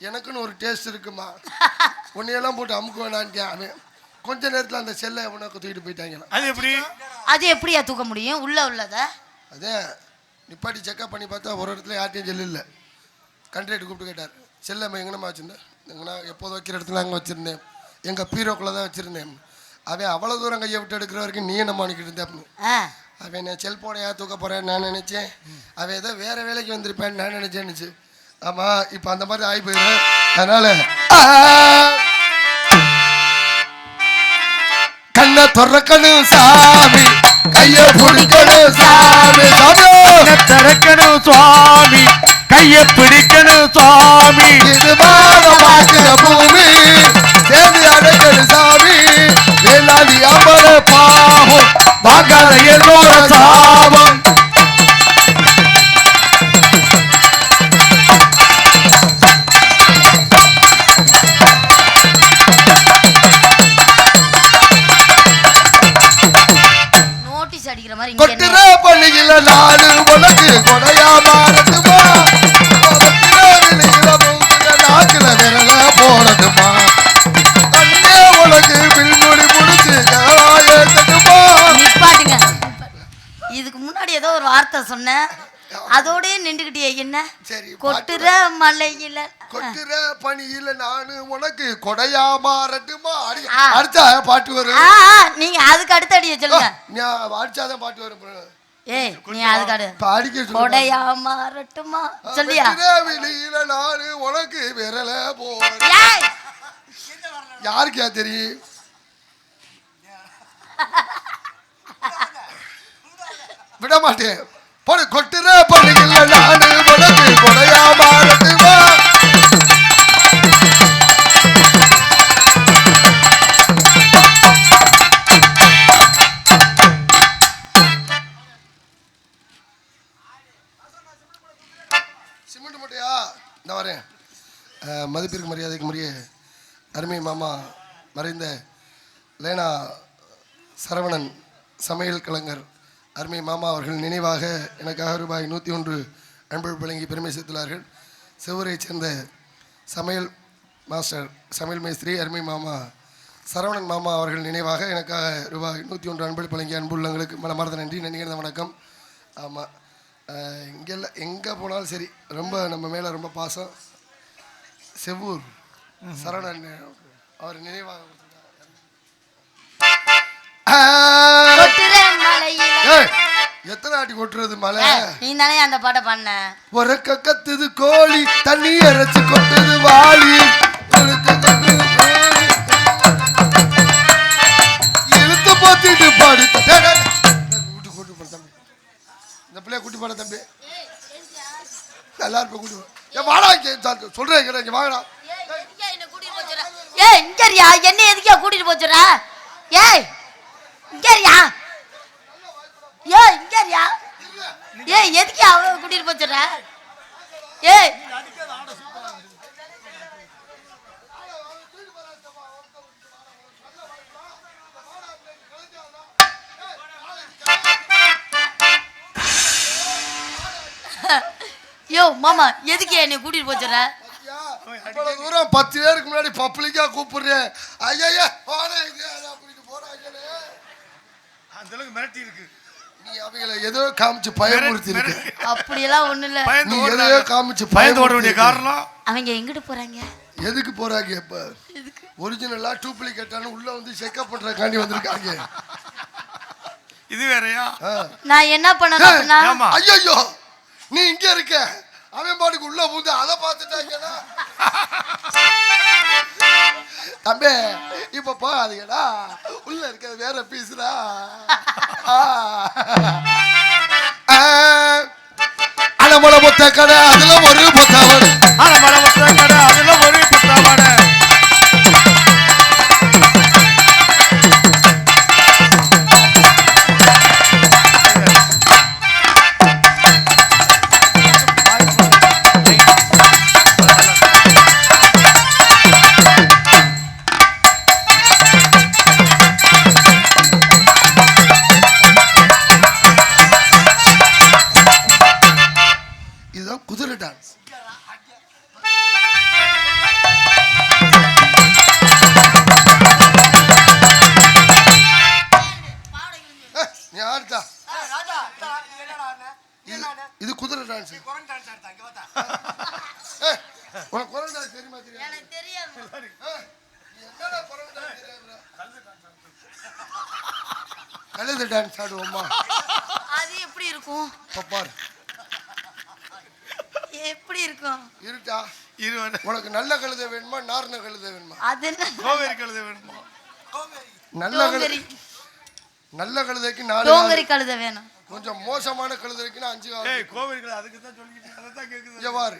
எனக்குன்னு ஒரு டேஸ்ட் இருக்குமா, உன்னையெல்லாம் போட்டு அமுக்க வேணான்ட்டான். அவன் கொஞ்ச நேரத்தில் அந்த செல்லை உனக்கு தூக்கிட்டு போயிட்டாங்க. அது எப்படியா தூக்க முடியும்? உள்ளத அதே நிப்பாட்டி செக்அப் பண்ணி பார்த்தா ஒரு இடத்துல யார்ட்டையும் செல்லு இல்லை. கண்ட்ராக்டர் கூப்பிட்டு கேட்டார், செல்லை எங்கேனம்மா வச்சுருந்தேன்? எங்கன்னா எப்போதும் வைக்கிற இடத்துல அங்கே வச்சுருந்தேன், எங்கள் பீரோக்குள்ளே தான் வச்சுருந்தேன். அவன் அவ்வளோ தூரம் கையை விட்டு எடுக்கிற வரைக்கும் நீ என்னம்மா நிற்கிட்டு இருந்தேன் அப்படின்னு. அவன் நான் செல்போனை ஏன் தூக்க போகிறேன்னு நான் நினச்சேன். அவன் ஏதோ வேறு வேலைக்கு வந்திருப்பேன்னு நான் நினச்சேன்னுச்சு. ஆமாம், இப்போ அந்த மாதிரி ஆகி போயிடுவேன். அதனால் கண்ணை திறக்கணும் சாமி, கையை பிடிக்கணும் சாமி, திறக்கணும் சுவாமி, கையை பிடிக்கணும் சுவாமி. இது பார்க்கிற பூமி சேர்ந்து அடைக்கணும் சாமி. வேளாதி அமர பாவம் வாங்காத எல்லோர சாபம். கொட்டுற பண்ணிக்கல நாடு உனக்கு கொடையா மாறட்டுமா. இல்லையே என்ன சரி கொட்டுற மலையில கொட்டுற பனியில நானு உனக்கு கொடையா மாறட்டுமா அடுத்த பாட்டு வரும் நீங்க அதுக்கு அடுத்த அடிய சொல்லுங்க அடிச்சாதான் பாட்டு வரும் ஏய் நீ அதுக்கு அடு பாடிக்க கொடையா மாறட்டுமா சொல்லியா வெளியில நானு உனக்கு விரல போறேன் யாருக்கா தெரியும் விட மாட்டேன் போடு கொட்டுற பள்ளிகள்ல நானு உனக்கு கொடையா மாறட்டுமா சிமெண்ட் மூட்டையா இந்த வரேன் மதிப்பிற்கு மரியாதைக்கு முறைய அருமை மாமா மறைந்த லேனா சரவணன் சமையல் கலைஞர் அருமை மாமா அவர்கள் நினைவாக எனக்காக ரூபாய் 101 அன்பளிப்பு வழங்கி பெருமை சேர்த்துள்ளார்கள். செவ்வூரைச் சேர்ந்த சமையல் மாஸ்டர் சமையல் மேஸ்திரி அருமை மாமா சரவணன் மாமா அவர்கள் நினைவாக எனக்காக ரூபாய் 101 அன்பளிப்பு வழங்கிய அன்புள்ளங்களுக்கு மனமார்ந்த நன்றி நன்றிகிறத வணக்கம். ஆமாம் இங்கெல்லாம் எங்கே போனாலும் சரி ரொம்ப நம்ம மேலே ரொம்ப பாசம். செவ்வூர் சரவணன் அவர் நினைவாக எத்தனை ஆட்டி கொட்டுறது மலை நீ தானே அந்த பாட்டை பண்ண ஒரு கத்துது கோழி தண்ணி அரைச்சு கொட்டுது வாளி இழுத்து போத்திட்டு பாடு இந்த பிள்ளைய கூட்டி போட தம்பி எல்லாரும் கூட்டி வாடா சொல்றேன் வாங்கடா ஏய் இங்கறியா என்ன எதுக்கே கூட்டிட்டு போச்சுற ஏய் இங்கறியா ஏய் இங்கறியா ஏய் எதுக்கே அவ கூட்டிட்டு போச்சுற ஏய் யோ மாமா எதுக்கு என்னை கூட்டிட்டு போச்சுற தூரம் 10 பேருக்கு முன்னாடி பப்ளிக்கா கூப்பிடுறேன் ஐயா அந்த அளவுக்கு மிரட்டி இருக்கு நீ அவங்கள ஏதோ காமிச்சு பயமுறுத்தி இருக்கு அப்படியெல்லாம் ஒண்ணு இல்ல நீ ஏதோ காமிச்சு பயந்து ஓட வேண்டிய காரணம் அவங்க எங்கிட்டு போறாங்க எதுக்கு போறாங்க இப்ப ஒரிஜினலா டூப்ளிகேட்டான உள்ள வந்து செக்அப் பண்றதுக்காண்டி வந்திருக்காங்க இது வேறயா நான் என்ன பண்ணணும்னா ஐயோ நீ இங்க இருக்க அவன் பாட்டுக்கு உள்ள பூந்து அதை பார்த்துட்டாங்கன்னா தம்பி இப்ப போகாதீங்கடா உள்ள இருக்கிறது வேற பீஸ்டா அலமலை பொத்த கடை அதுல ஒரு பொத்தாவடு அலமலை பொத்த கடை அதுல ஒரு பொத்தாவடு குதிரை டான்ஸ் நீ ஆடுதா இது குதிரை டான்ஸ் உனக்கு குதிரை டான்ஸ் தெரியுமா கழுதை டான்ஸ் ஆடுவோமா அது எப்படி இருக்கும் பாரு எப்படி இருக்கும் இருட்டா உனக்கு நல்ல கழுதை வேணுமா நார்ன கழுதை வேணுமா அது என்ன கோவேரி கழுதை வேணுமா நல்ல கழுதைக்கு 4 டோங்கரி கழுதை வேணும் கொஞ்சம் மோசமான கழுதைக்கு 5 ஏய் கோவேரி கழுதை அதுக்கு தான் சொல்லிட்டு அத தான் கேக்குது இங்க பாரு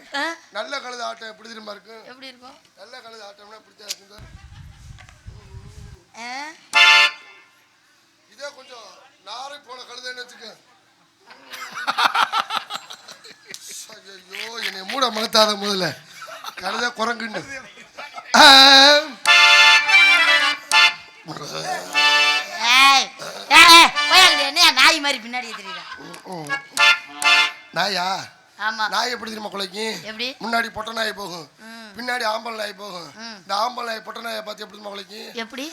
நல்ல கழுதை ஆட்டம் எப்படி தெரியுமா இருக்கு எப்படி இருக்கும் நல்ல கழுதை ஆட்டம்னா இப்படி தான் இருக்கும் இதே கொஞ்சம் நாரை போல கழுதைன்னு வெச்சுக்க ஐயோ என்னை மூட மலத்தாத முதல்ல கழுதை குரங்குன்னு என்ன நாய் மாதிரி பின்னாடி தெரியுதா நாயா ஆமா நாய் எப்படி தெரியுமா கொலைக்கு எப்படி முன்னாடி பொட்டை நாய் போகும் பின்னாடி ஆம்பல் நாய் போகும் இந்த ஆம்பல் நாய் பொட்டை நாயை பார்த்து எப்படி தெரியுமா கொலைக்கு எப்படி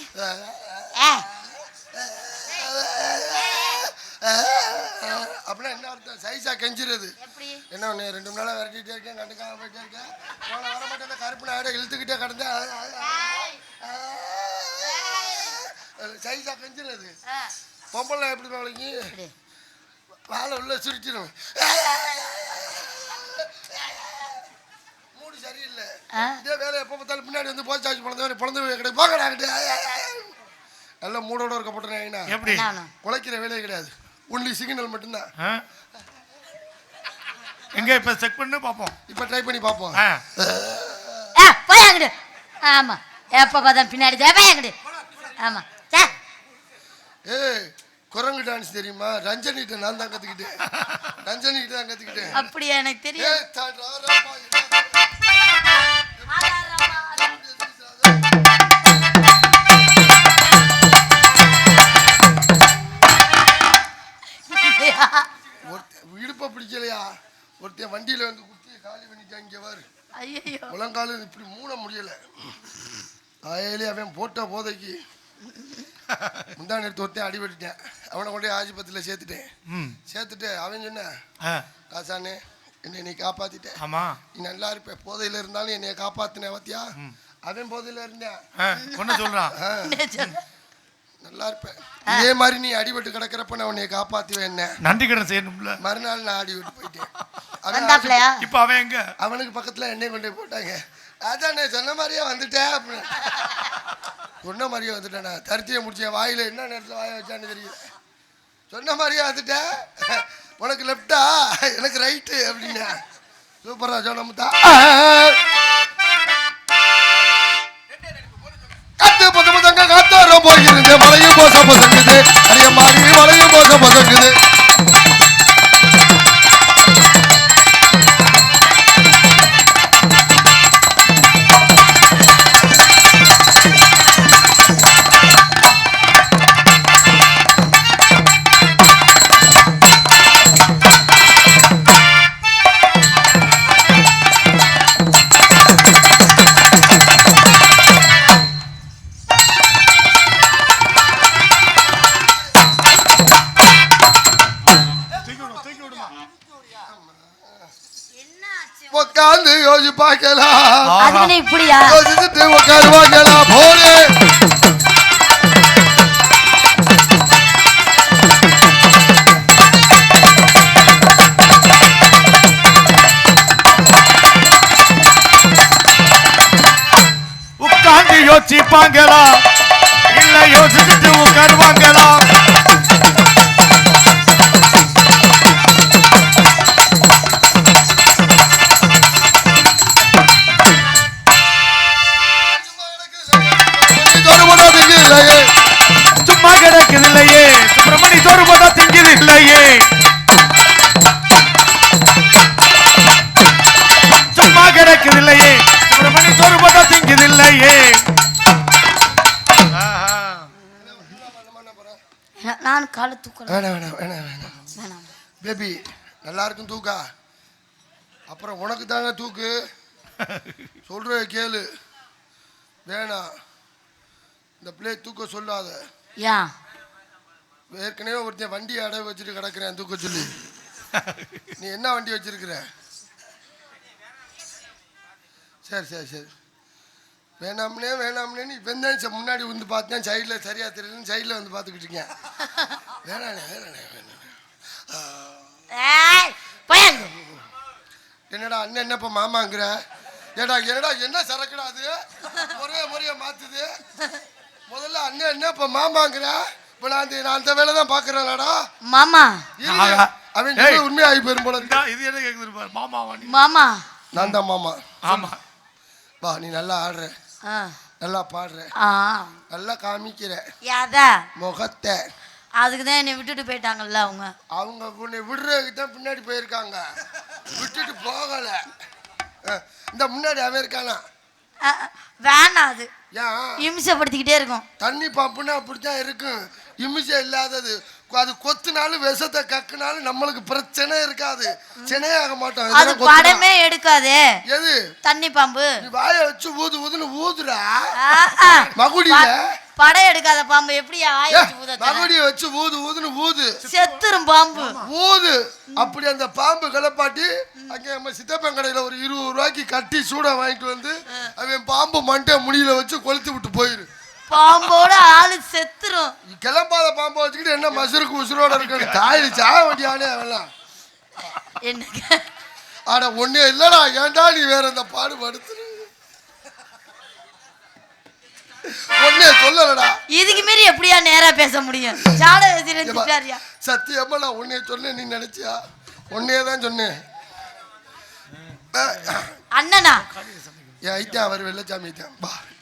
அப்படின்னா என்ன அர்த்தம்? சைஸா கெஞ்சிருது. எப்படி என்ன ஒன்று 2 மணி நேரம் விரட்டிகிட்டே இருக்கேன், கண்டுக்காம போயிட்டே இருக்கேன், போன வர மாட்டேன், கருப்பு நாட இழுத்துக்கிட்டே கிடந்தேன். சைஸா கெஞ்சிருது. பொம்பளை எப்படி நாளைக்கு வாழை உள்ள சுருட்டிடும். மூடு சரியில்லை. இதே வேலை எப்போ பார்த்தாலும் பின்னாடி வந்து போஸ்ட் ஆஃபீஸ் பிறந்து கிடையாது போகடாக்கிட்டு நல்ல மூடோட இருக்க போட்டேன். எப்படி குலைக்கிற வேலையே கிடையாது, ஒன்லி சிக்னல் மட்டும்தான். எங்க இப்ப செக் பண்ணி பாப்போம். இப்ப ட்ரை பண்ணி பாப்போம். போய் அங்கிடு. ஆமா எப்ப பார்த்தா பின்னாடி போய் அங்கிடு. ஆமா ஏய் குரங்கு டான்ஸ் தெரியுமா? ரஞ்சனிட்ட நான் தான் கத்துக்கிட்டேன். ரஞ்சனிட்ட தான் கத்துக்கிட்டேன். அப்படியா? எனக்கு தெரியும். இடுப்ப பிடிக்கலையா? ஒருத்தன் வண்டியில வந்து குத்திய காலி பண்ணிட்டான். இங்க பாரு, முழங்கால இப்படி மூட முடியல. ஆயிலே அவன் போட்ட போதைக்கு முந்தா நேரத்து ஒருத்தன் அடிபட்டுட்டேன். அவனை கொண்டே ஆஸ்பத்திரியில் சேர்த்துட்டு அவன் சொன்ன, காசானே என்னை நீ காப்பாத்திட்டேன், நீ நல்லா இருப்ப, போதையில இருந்தாலும் என்னைய காப்பாத்தின பத்தியா? அவன் போதையில இருந்தேன் சொல்றான், நல்லா இருப்பேன். இதே மாதிரி நீ அடிபட்டு கிடக்கிறப்ப நான் உன்னைய காப்பாத்துவேன். என்ன நன்றி கடன் செய்யணும்ல. மறுநாள் நான் அடிபட்டு போயிட்டேன். இப்ப அவன் எங்க? அவனுக்கு பக்கத்துல என்னை கொண்டு போட்டாங்க. அதான் நான் சொன்ன மாதிரியே வந்துட்டேன் அப்படின்னு. சொன்ன மாதிரியே வந்துட்டேன். நான் தருத்தியை முடிச்சேன். வாயில என்ன நேரத்தில் வாய வச்சான்னு தெரியல. சொன்ன மாதிரியே வந்துட்டேன். உனக்கு லெப்டா எனக்கு ரைட்டு அப்படின்னா சூப்பரா சொன்னமுத்தா. காத்து பொது பொதங்க காத்தாரம் போகிறது, மலையும் போச பொதங்குது, அரிய மாறி மலையும் போச பொதங்குது. உட்காந்து யோசி பார்க்கலாம், இப்படியா யோசிச்சுட்டு உட்காந்து பார்க்கலாம். போடு உட்காந்து யோசிப்பாங்களா இல்ல யோசிச்சுட்டு உட்காருவாங்களா? சும்மா கிடக்குது இல்லையே, சுப்பிரமணி சோறு போதா திங்குது இல்லையே, சும்மா கிடக்குது இல்லையே, சுப்பிரமணி சோறு போதா திங்குது இல்லையே. நான் காலை தூக்க வேணாம் வேணாம் வேணாம் வேணாம் பேபி, நல்லா இருக்கும் தூக்கா. அப்புறம் உனக்கு தாங்க தூக்கு, சொல்ற கேளு. வேணாம் இந்த பிள்ளை தூக்க சொல்லாத. ஏற்கனவே ஒருத்தன் வண்டி அடை வச்சுட்டு கிடக்குறேன் தூக்க சொல்லி. நீ என்ன வண்டி வச்சிருக்கிற? சரி சரி சரி வேணாம்னே வேணாம்னேன்னு இவன் தான் முன்னாடி வந்து பார்த்தேன், சைடில் சரியா தெரியலன்னு சைடில் வந்து பார்த்துக்கிட்டு இருக்கேன். வேணாண்ணே வேணாண்ணே வேணாண்ணே. என்னடா அண்ணன் என்னப்பா மாமாங்கிற? ஏடா என்னடா என்ன சரக்குடா அது முறைய மாத்துது? முதல்ல அண்ணன் என்ன இப்ப மாமாங்கிற? இப்ப நான் அந்த வேலை தான் பாக்குறேன்டா மாமா. அவன் உண்மையாகி போயிரும் போல. இது என்ன கேக்குது? மாமா மாமா நான் தான் மாமா. ஆமா வா, நீ நல்லா ஆடுற, நல்லா பாடுற, நல்லா காமிக்கிற முகத்தை. அதுக்குதான் என்னை விட்டுட்டு போயிட்டாங்கல்ல அவங்க. அவங்க உன்னை விடுறதுக்கு தான் பின்னாடி போயிருக்காங்க, விட்டுட்டு போகல. இந்த முன்னாடி அவன் இருக்கானா? வேணாம், அது ஏன் இம்சப்படுத்திக்கிட்டே இருக்கும். தண்ணி பம்புன்னா அப்படித்தான் இருக்கும், இமிசை இல்லாதது. அது கொத்துனாலும் விஷத்தை கக்குனாலும் நம்மளுக்கு பிரச்சனை இருக்காது, சினையாக மாட்டோம். அது படமே எடுக்காதே. எது? தண்ணி பாம்பு. நீ வாய வச்சு ஊது ஊதுன்னு ஊதுடா மகுடியில. படம் எடுக்காத பாம்பு எப்படியா ஆயிடுச்சு ஊத மகுடிய வச்சு ஊது ஊதுன்னு ஊது செத்துரும் பாம்பு ஊது. அப்படி அந்த பாம்பு கிளப்பாட்டி அங்க நம்ம சித்தப்பன் கடையில ஒரு 20 ரூபாய்க்கு கட்டி சூடா வாங்கிட்டு வந்து அவன் பாம்பு மண்டை முடியில வச்சு கொளுத்தி விட்டு போயிரு. பாம்போட ஆளு செத்துரும். கிளம்பாத பாம்பை வச்சுக்கிட்டு என்ன மசுருக்கு உசுரோட இருக்கு தாயில சாக வேண்டியானே அவெல்லாம். என்னங்க ஆனா ஒன்னே இல்லடா, ஏன்டா நீ வேற இந்த பாடு படுத்துரு ஒன்னே சொல்லலடா. இதுக்கு மீறி எப்படியா நேரா பேச முடியும்? சத்தியமா நான் உன்னைய சொன்னேன், நீ நினைச்சியா? உன்னையே தான் சொன்னேன். அண்ணனா என் ஐத்தியா அவர் வெள்ளச்சாமி ஐத்தியம்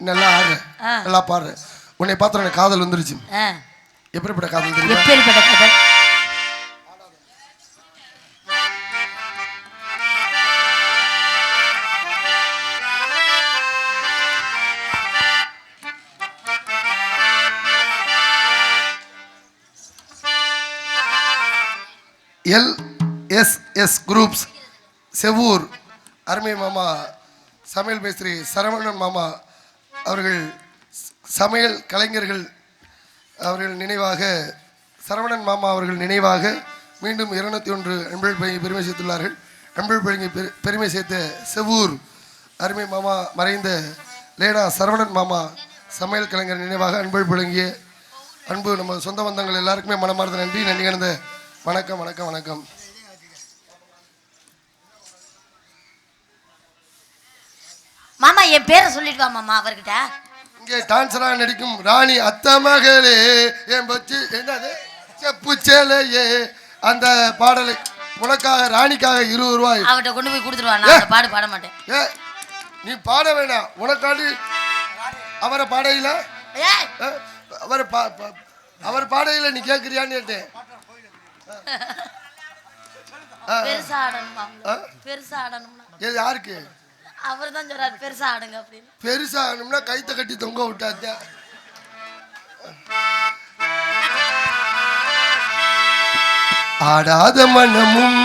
நல்லா ஆடுற நல்லா பாடுற. உன்னை பார்த்து எனக்கு காதல் வந்துருச்சு. எப்படிப்பட்ட காதல் தெரியும்? எப்படிப்பட்ட காதல்? LSS குரூப்ஸ் செவ்வூர் அருமை மாமா சமையல் மேஸ்திரி சரவணன் மாமா அவர்கள் சமையல் கலைஞர்கள் அவர்கள் நினைவாக சரவணன் மாமா அவர்கள் நினைவாக மீண்டும் 201 அன்பள் பழங்கி பெருமை சேர்த்துள்ளார்கள். அன்பள் பழங்கி பெருமை சேர்த்த செவ்வூர் அருமை மாமா மறைந்த லேனா சரவணன் மாமா சமையல் கலைஞர் நினைவாக அன்பள் பழங்கிய அன்பு நம்ம சொந்த பந்தங்கள் எல்லாருக்குமே மனமார்ந்த நன்றி. நன்றி கலந்த வணக்கம் வணக்கம் வணக்கம். மாமா என் பேரை சொல்லிட்டு வா மாமா அவர்கிட்ட. இங்கே டான்ஸரா நடிக்கும் ராணி அத்தமகளே என் பச்சு என்னது செப்பு சேலையே அந்த பாடலை உனக்காக ராணிக்காக 20 ரூபாய் அவர்கிட்ட கொண்டு போய் கொடுத்துருவான். நான் அந்த பாடு பாட மாட்டேன். ஏ நீ பாட வேணாம், உனக்காண்டி அவரை பாடையில அவர் பாடையில நீ கேட்குறியான்னு கேட்டேன். பெருசா ஆடணுமா? பெருசா ஆடணும்னா ஏ யாருக்கு? அவர் தான் சொல்றாரு பெருசா ஆடுங்க அப்படின்னு. பெருசா ஆடணும்னா கைத்த கட்டி தொங்க விட்டாத்த. ஆடாத மனமும்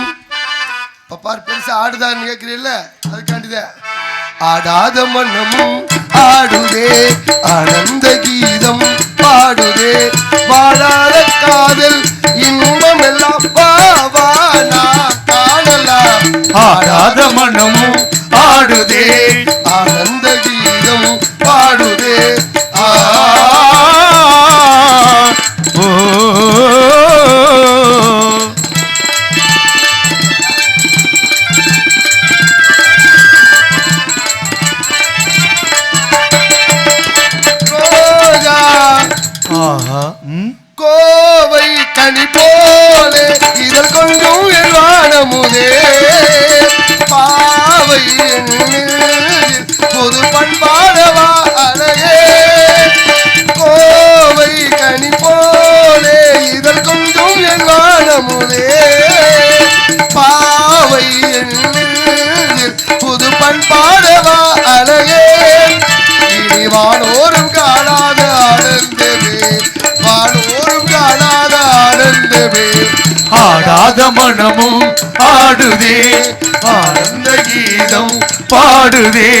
பார் பெருசா ஆடுதான்னு கேட்கிறீல்ல, அதுக்காண்டிதான். ஆடாத மனமும் ஆடுதே ஆனந்த கீதம் பாடுதே வாழாத காதல் இன்பம் எல்லாம் வா நாம் காணலாம். ஆடாத மனமும் ஆடுதே ஆனந்த கீதம் பாடுதே கோவை கனி போலே இதழ் கொஞ்சம் எல்வானமுதே பாவை பொது பண்பாடவா அழகே. கோவை கனி போலே இதழ் கொஞ்சம் எல்வானமுதே பாவை புது பண்பாடவா அழகே. இனி வானோரும் காணாத ஆனந்தமே வானோரும் காணாத ஆனந்தமே. ஆடாத மனமும் ஆடுதே ஆனந்த கீதம் பாடுதே.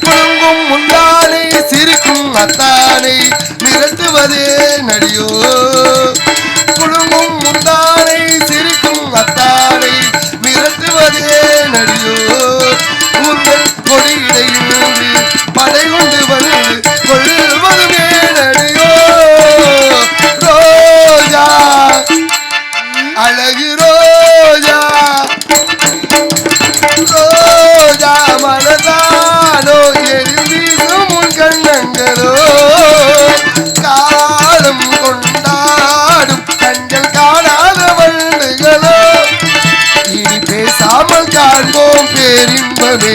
குலுங்கும் முந்தானை சிரிக்கும் அத்தானை மிரட்டுவதே நடியோ. குலுங்கும் முந்தானை சிரிக்கும் அத்தானை மிரட்டுவதே நடியோ. உங்கள் கொடியிடையில் படை கொண்டு வந்து கொள்வதுமே நடியோ. ரோஜா அழகு ரோஜா ரோஜா மனதானோ எரிவீசும் உன் கண்ணங்களோ காலம் கொண்டாடும் கண்கள் காணாத வண்டுகளோ. இனி பேசாமல் காண்போம் பேரின்பமே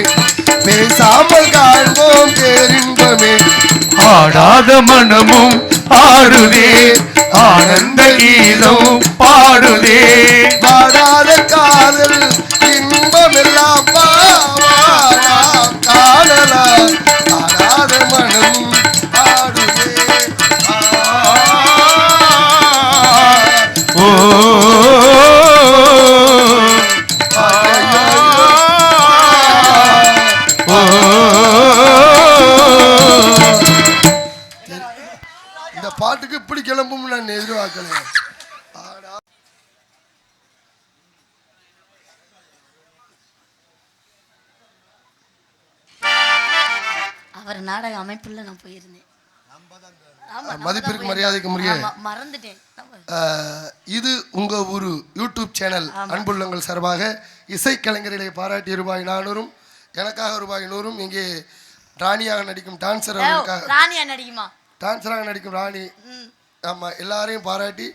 பேசாமல் காண்போம் பேரின்பமே. ஆடாத மனமும் ஆடுதே ஆனந்த கீதம் பாடுதே. பாடாத காதல் இன்பம் எல்லாம் நாம் காணலாம். ஆடாத மனம் ஆடுதே இந்த பாட்டுக்கு இப்படி கிளம்பும் நான் எதிர்பார்க்கல. அவர் நாடக அமைப்புல நான் போயிருந்தேன். மதிப்பிற்கு மரியாதைக்கு மறந்துட்டேன். இது உங்க ஒரு யூடியூப் சேனல் அன்புள்ளங்கள் சார்பாக இசைக்கலைஞர்களை பாராட்டி ரூபாய் 400, எனக்காக ரூபாய் 100. இங்கே ராணியாக நடிக்கும் டான்சர் அவர்களுக்காக டான்சராக நடிக்கும் ராணி, ஆமா, எல்லாரையும் பாராட்டி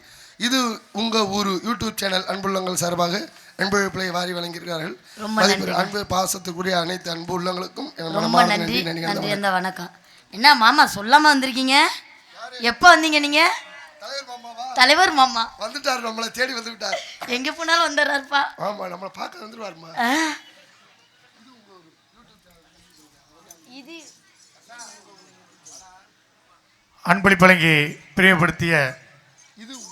இது உங்க ஒரு யூடியூப் சேனல் அன்புள்ளங்கள் சார்பாக அன்பளிப்பை வாரி வழங்கியிருக்கிறார்கள். அன்பு பாசத்துக்குரிய அனைத்து அன்பு உள்ளங்களுக்கும் ரொம்ப நன்றி. வணக்கம். என்ன மாமா சொல்லாம வந்திருக்கீங்க? எப்ப வந்தீங்க நீங்க? தலைவர் மாமா வந்துட்டாரு, நம்மளை தேடி வந்து விட்டார். எங்க போனாலும் வந்துடுறாருப்பா. ஆமா, நம்மளை பார்க்க வந்துருவாருமா. அன்பளிப்பு வழங்கி பிரியப்படுத்திய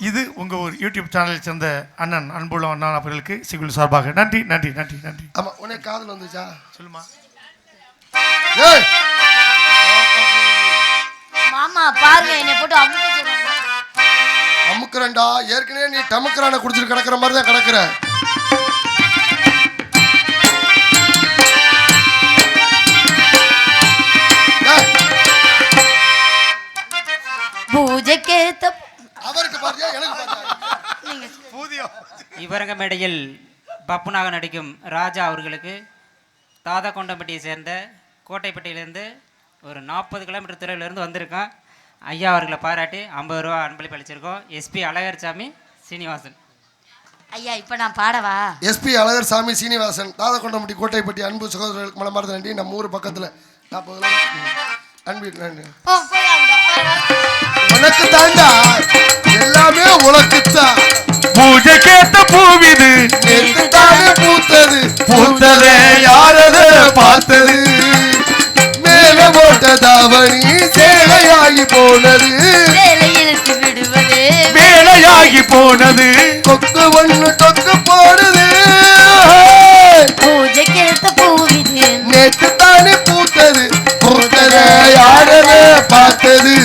இது உங்க ஒரு யூடியூப் சேனலை சேர்ந்த அண்ணன் அன்புள்ள அண்ணன் அவர்களுக்கு சிவில் சார்பாக நன்றி நன்றி நன்றி நன்றி. ஆமா, உனக்கு காதல் வந்துச்சா? சொல்லுமா மாமா பாருங்க, என்னை போட்டு அமுக்குறேன்டா. ஏற்கனவே நீ டமுக்குறான குடிச்சிட்டு கிடக்குற மாதிரி தான் கிடக்குற. பூஜைக்கேத்த அவருக்கு பாத்தியா, எனக்கு பாத்தியா? இவரங்க மேடையில் பப்புனாக நடிக்கும் ராஜா அவர்களுக்கு தாதாகொண்டம்பட்டியை சேர்ந்த கோட்டைப்பட்டியிலேருந்து ஒரு 40 கிலோமீட்டர் தொலைவிலிருந்து வந்திருக்கோம். ஐயா அவர்களை பாராட்டி 50 ரூபா அன்பளிப்பு அளிச்சிருக்கோம். எஸ்பி அழகர்சாமி சீனிவாசன். ஐயா இப்போ நான் பாடவா? எஸ்பி அழகர்சாமி சீனிவாசன், தாதாகொண்டம்பட்டி கோட்டைப்பட்டி அன்பு சகோதரர்களுக்கு மனமார்ந்த நன்றி. நம்ம ஊர் பக்கத்தில் 40 அன்பு நன்றி. உனக்கு தாண்டா, எல்லாமே உனக்குத்தான். பூஜைக்கேத்த பூவிது நேத்து தானே பூத்தது, பூத்ததே யாரது பார்த்தது, மேல போட்ட தாவணி சேலையாகி போனது, வேலையிழுத்து விடுவது வேலையாகி போனது, கொக்கு ஒண்ணு தொக்கு போடுது. பூஜைக்கேத்த பூவிது நேத்து தானே பூத்தது, பூத்ததே யாரது பார்த்தது.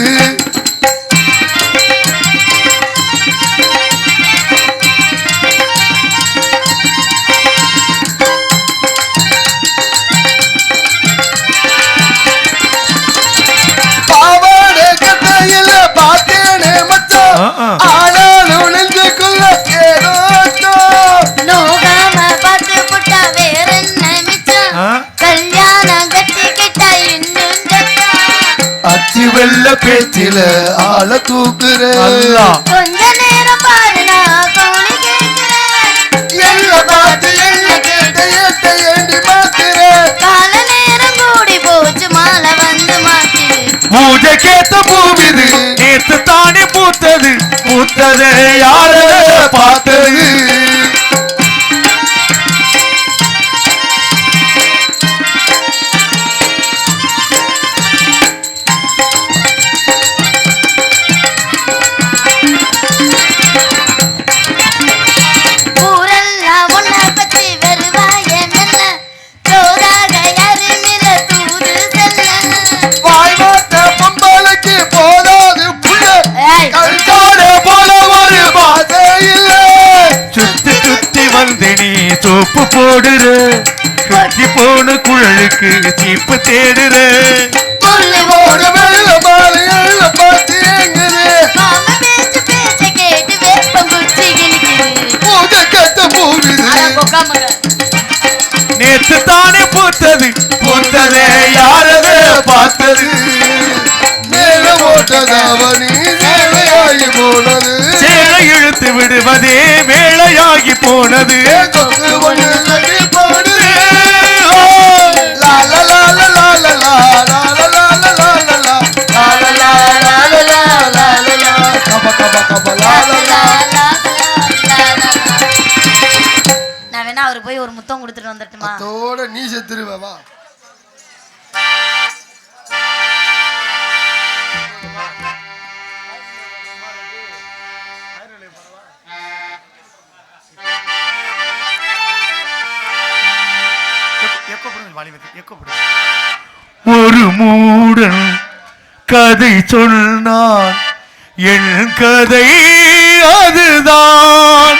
வெள்ள பேச்சில ஆள தூக்குற, கொஞ்ச நேரம் பாருனா கோழி கேட்கிறேன், எல்ல பார்த்து எல்ல கேட்ட ஏட்ட ஏண்டி மாத்துற, கால நேரம் கூடி போச்சு மாலை வந்து மாத்திரு. பூஜைக்கேத்த பூவிது நேத்து தானே பூத்தது, பூத்ததே யாரு பார்த்தது. சோப்பு போடுற கட்டி போன குழலுக்கு சீப்பு தேடுற, நேத்து தானே பூத்தது, பூத்ததே யாரது பார்த்தது, மேல போட்டதாவணி சேலையாகி போனது, சேலை இழுத்து விடுவதே வேலையாகி போனது. நான் வேணா அவரு போய் ஒரு முத்தம் கொடுத்துட்டு வந்துட்டுமா? அதோட நீ செத்துருவா. ஒரு மூடன் கதை சொன்னான் என் கதை அதுதான்